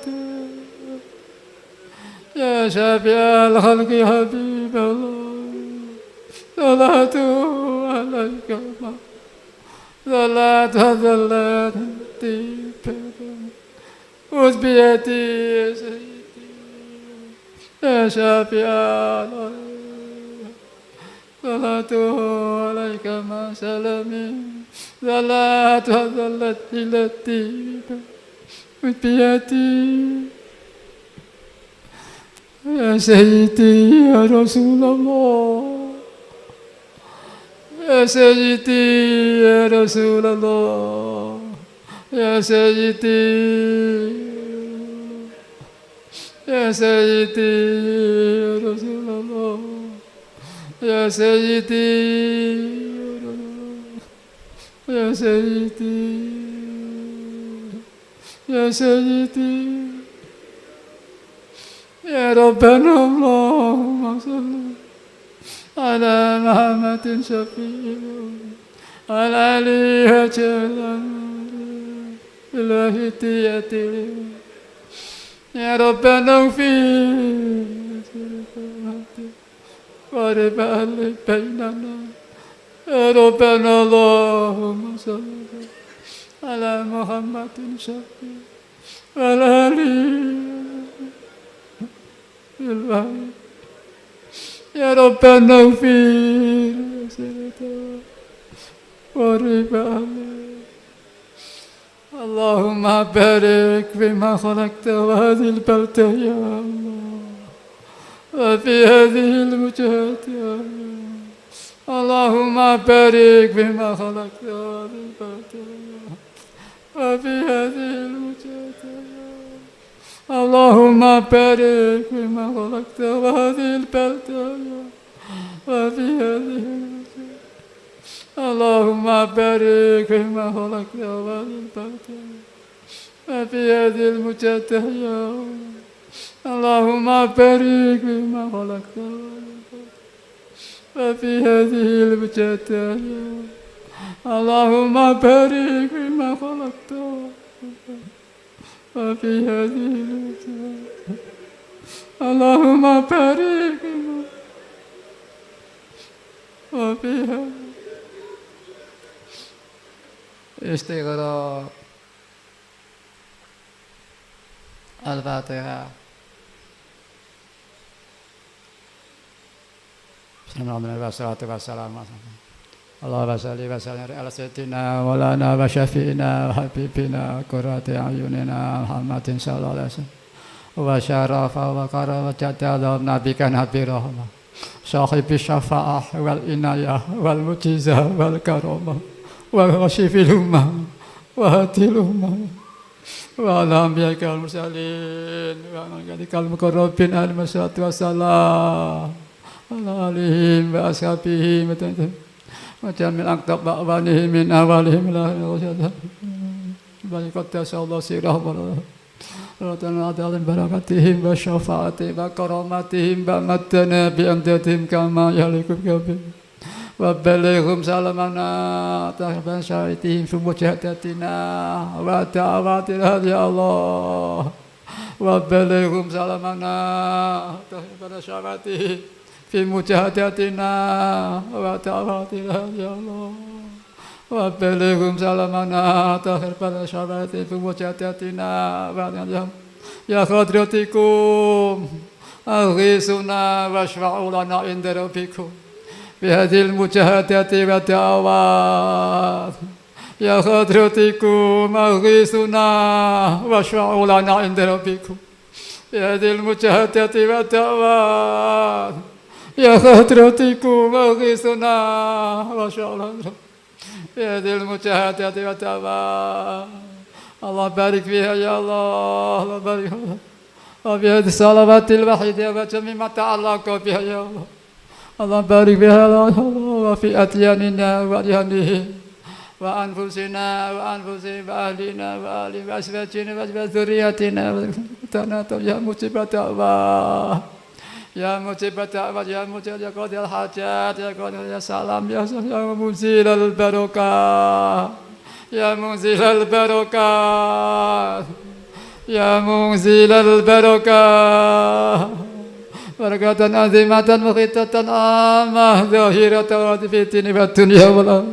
يا شافع الخلق حبيب الله صلاة عليك صلاة خذ بيدي يا سيدي يا شافع صلاته عليك مع سلامي صلاة ظلت التي خذ بيدي يا سيدي يا رسول الله يا سيدي يا رسول الله يا سيدي يا سيدي يا رسول الله يا سيدي يا سيدي يا سيدي يا ربنا اللهم صل على محمد شفيع على علي جل الهدية يا ربنا اغفر قرب أهل بيننا يا ربنا اللهم صل على محمد شفيع على علي يا ربنا اغفر قرب أهل اللهم بارك فيما خلقت وهذه البلدة يا الله وفي هذه المجاهدة يا الله اللهم بارك فيما خلقت وهذه البلدة وفي هذه المجاهدة يا الله اللهم بارك فيما خلقت وهذه البلدة وفي هذه المجاهدة اللهم بارك فيما خلقت وهذه البلدة وفي هذه المجاهدة يا الله اللهم بارك فيما خلقت وفي هذه المجاهدة يا الله اللهم بارك فيما خلقت وفي هذه المجاهدة اللهم بارك فيما وفي هذه استغراق الفاتحة. Bismillahirrahmanirrahim. Wassalatu wassalamu Allahumma salli wa sallim ala sayyidina wa lana wa syafi'ina wa habibina qurrati a'yunina Muhammadin sallallahu alaihi wasallam wa syarafa wa karama jadala nabika nabi rahmah sahibi syafa'ah wal inayah wal mujizah wal karamah wa ghashifil ummah wa hadil ummah وعلى أنبيائك والمرسلين وعلى عبادك المقربين عليهم الصلاة والسلام على آلهم وأصحابهم وجميع أقطاب أعوانهم من أولهم إلى آخرهم بارك قدس الله سيرهم ربنا على بركاتهم وشفاعتهم وكراماتهم ومدنا بأمدادهم كما يليق بهم وبلغهم سلامنا تحت شريعتهم في مجاهدتنا ودعواتنا يا الله وبلغهم سلامنا تحت شريعتهم في مجاهدتنا ودعواتنا يا الله وبلغهم سلامنا تحت شريعتهم في مجاهدتنا ودعواتنا يا خضرتكم أغيثنا واشفعوا لنا عند ربكم بهذه المجاهدات والدعوات يا خضرتكم أغيثنا واشفعوا لنا عند ربكم بهذه المجاهدات والدعوات يا خضرتكم أغيثنا واشفعوا لنا بهذه المجاهدات والدعوات الله بارك فيها يا الله الله بارك فيها وبهذه الصلوات الوحيدة وجميع ما تعلق بها يا الله الله بارك بها يا الله وفي أدياننا وأديانهم وأنفسنا وأهلنا وأهل وأزواجنا وأزواج ذرياتنا يا مجيب الدعوات يا مجيب الدعوات يا مجيب يا قاضي الحاجات يا قاضي يا سلام يا منزل البركات يا منزل البركات يا منزل البركات بركة عظيمة مخيطة عامة ظاهرة في الدين والدنيا والآخرة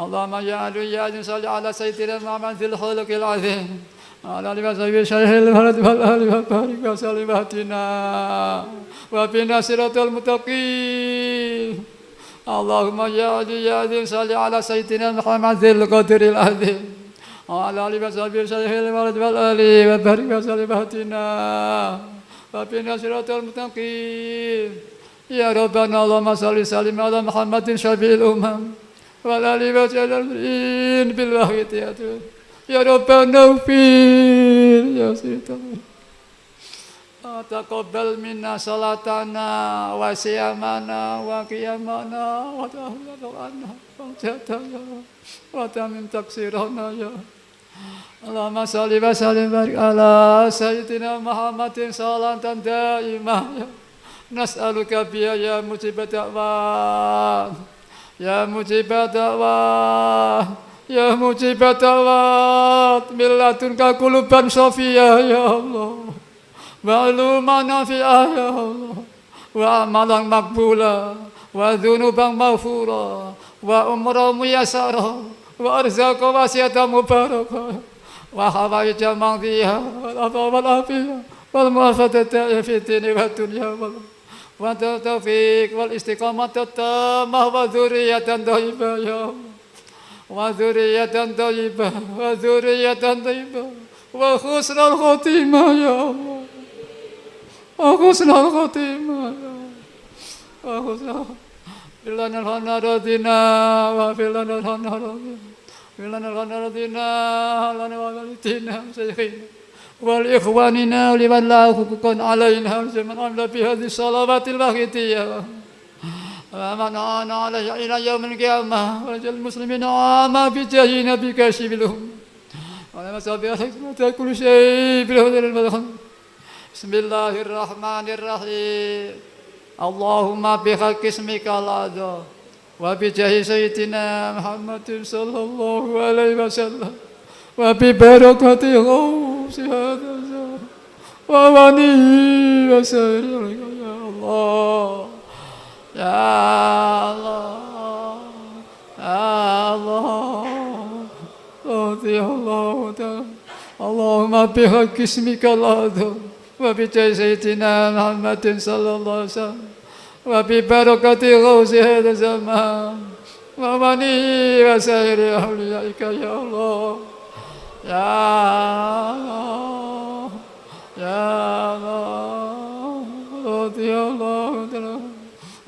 اللهم يا علي يا عزيز صل على سيدنا محمد ذي الخلق العظيم على آله وصحبه شيخ الفرد والآل وبارك وسلم واهدنا وبنا صراط المتقين اللهم يا علي يا عزيز صل على سيدنا محمد ذي القدر العظيم وعلى آله وصحبه شيخ الفرد والآل وبارك وسلم واهدنا وبنا صراط المتقين يا ربنا اللهم صل وسلم على محمد شفيع الأمم وعلى آله وصحبه بالوحيد يا ربنا اغفر يا سيدنا تقبل منا صلاتنا وصيامنا وقيامنا وتهللنا وجدنا وتمم تقصيرنا يا اللهم صل وسلم وبارك على سيدنا محمد صلاة دائمة نسألك بها يا مجيب الدعوات يا مجيب الدعوات يا مجيب الدعوات من لدنك قلوبا صافية يا الله وعلوما نافعة يا الله وأعمالا مقبولة وذنوبا مغفورة وأمورا ميسرة وأرزاقا واسعة مباركة وحوائج ماضية والعفو والعافية والمعافاة في الدين والدنيا والتوفيق والاستقامة التامة وذرية طيبة يا الله وذرية طيبة وذرية طيبة وحسن الخاتمة يا الله وحسن الخاتمة يا الله وحسن لنا الحنا رضينا وفي لنا الحنا رضينا لنا الحنا رضينا لنا والدينا شيخنا والإخواننا ولمن لا حقوق علينا من عمل بهذه الصلوات الوحيدية ومن عان عليها إلى يوم القيامة ورجل المسلمين عاما بجاه نبيك شبلهم ولما سبحانه كل شيء بالهدى المدخل بسم الله الرحمن الرحيم اللهم بحق اسمك الأعظم وبجاه سيدنا محمد صلى الله عليه وسلم وببركة غوث هذا الزمان وبنيه وسائر يا الله يا الله يا الله رضي الله تعالى اللهم بحق اسمك الأعظم وبجاه سيدنا محمد صلى الله عليه وسلم وببركة غوث هذا الزمان وبنيه وسائر أوليائك يا الله يا الله يا الله رضي الله تعالى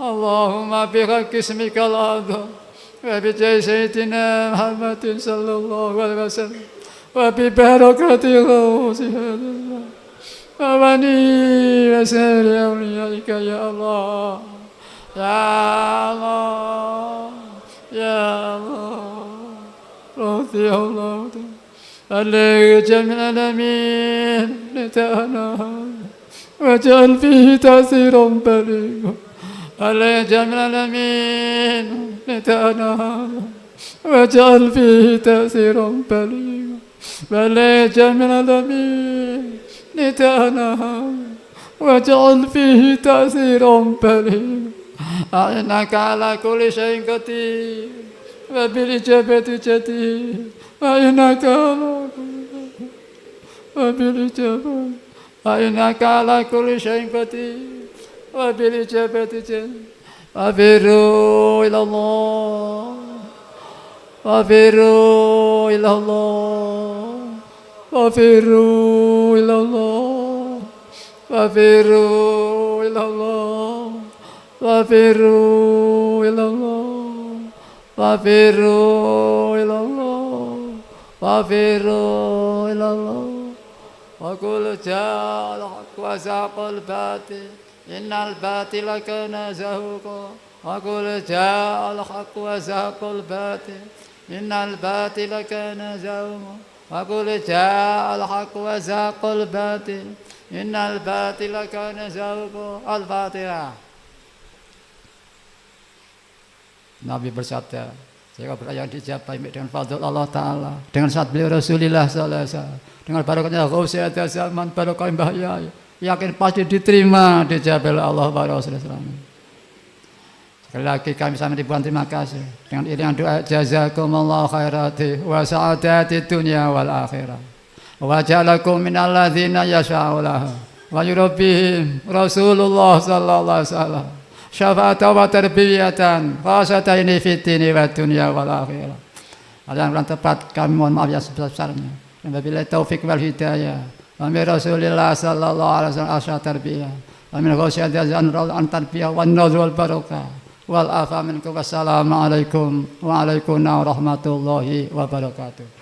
اللهم بحق اسمك الأعظم وبجاه سيدنا محمد صلى الله عليه وسلم وببركة غوث هذا الله وبني وسائر أوليائك يا الله يا الله يا الله رضي الله عليك جميع الأمين نتأنى واجعل فيه تأثيرا بليغا عليك جميع الأمين نتأنى واجعل فيه تأثيرا بليغا عليك جميع الأمين نتأنى واجعل فيه تأثيرا بليغا إنك على كل شيء قدير وبالإجابة جدير وإنك على وبالإجابة وإنك على كل شيء قدير وبالإجابة جدير وفروا إلى الله وفروا إلى الله وفروا إلى الله وفروا إلى الله وفروا إلى الله وفروا إلى الله وفروا إلى الله وقل جاء الحق وزهق الباطل إن الباطل كان زهوقا وقل جاء الحق وزهق الباطل إن الباطل كان زهوقا وقل جاء الحق وزهق الباطل إن الباطل كان زهوقا. Al-Fatihah. Nabi bersabda, saya berkata yang dijabah dengan fadl Allah Ta'ala, dengan saat beliau Rasulullah SAW, dengan barokahnya Ghausiyah zaman, barokah Mbah Yai, yakin pasti diterima dijabah oleh Allah wa Rasulullah. Sekali lagi kami sama ribuan terima kasih dengan iringan doa jazakumullah khairati wa sa'adati dunya wal akhirah wa ja'alakum minal ladzina yasha'ulah wa yurabbihim Rasulullah sallallahu alaihi wasallam syafa'atan wa tarbiyatan khasatan ini fitini wa dunya wal akhirah. Ada yang tepat kami mohon maaf ya sebesar-besarnya. Wabillahi taufik wal hidayah. Wa min Rasulillah sallallahu alaihi wasallam asy tarbiyah. Wa min ghasyati an tarbiyah wan nadhr wal barakah. Wal afa minkum wassalamu alaikum wa alaikumussalam warahmatullahi wabarakatuh.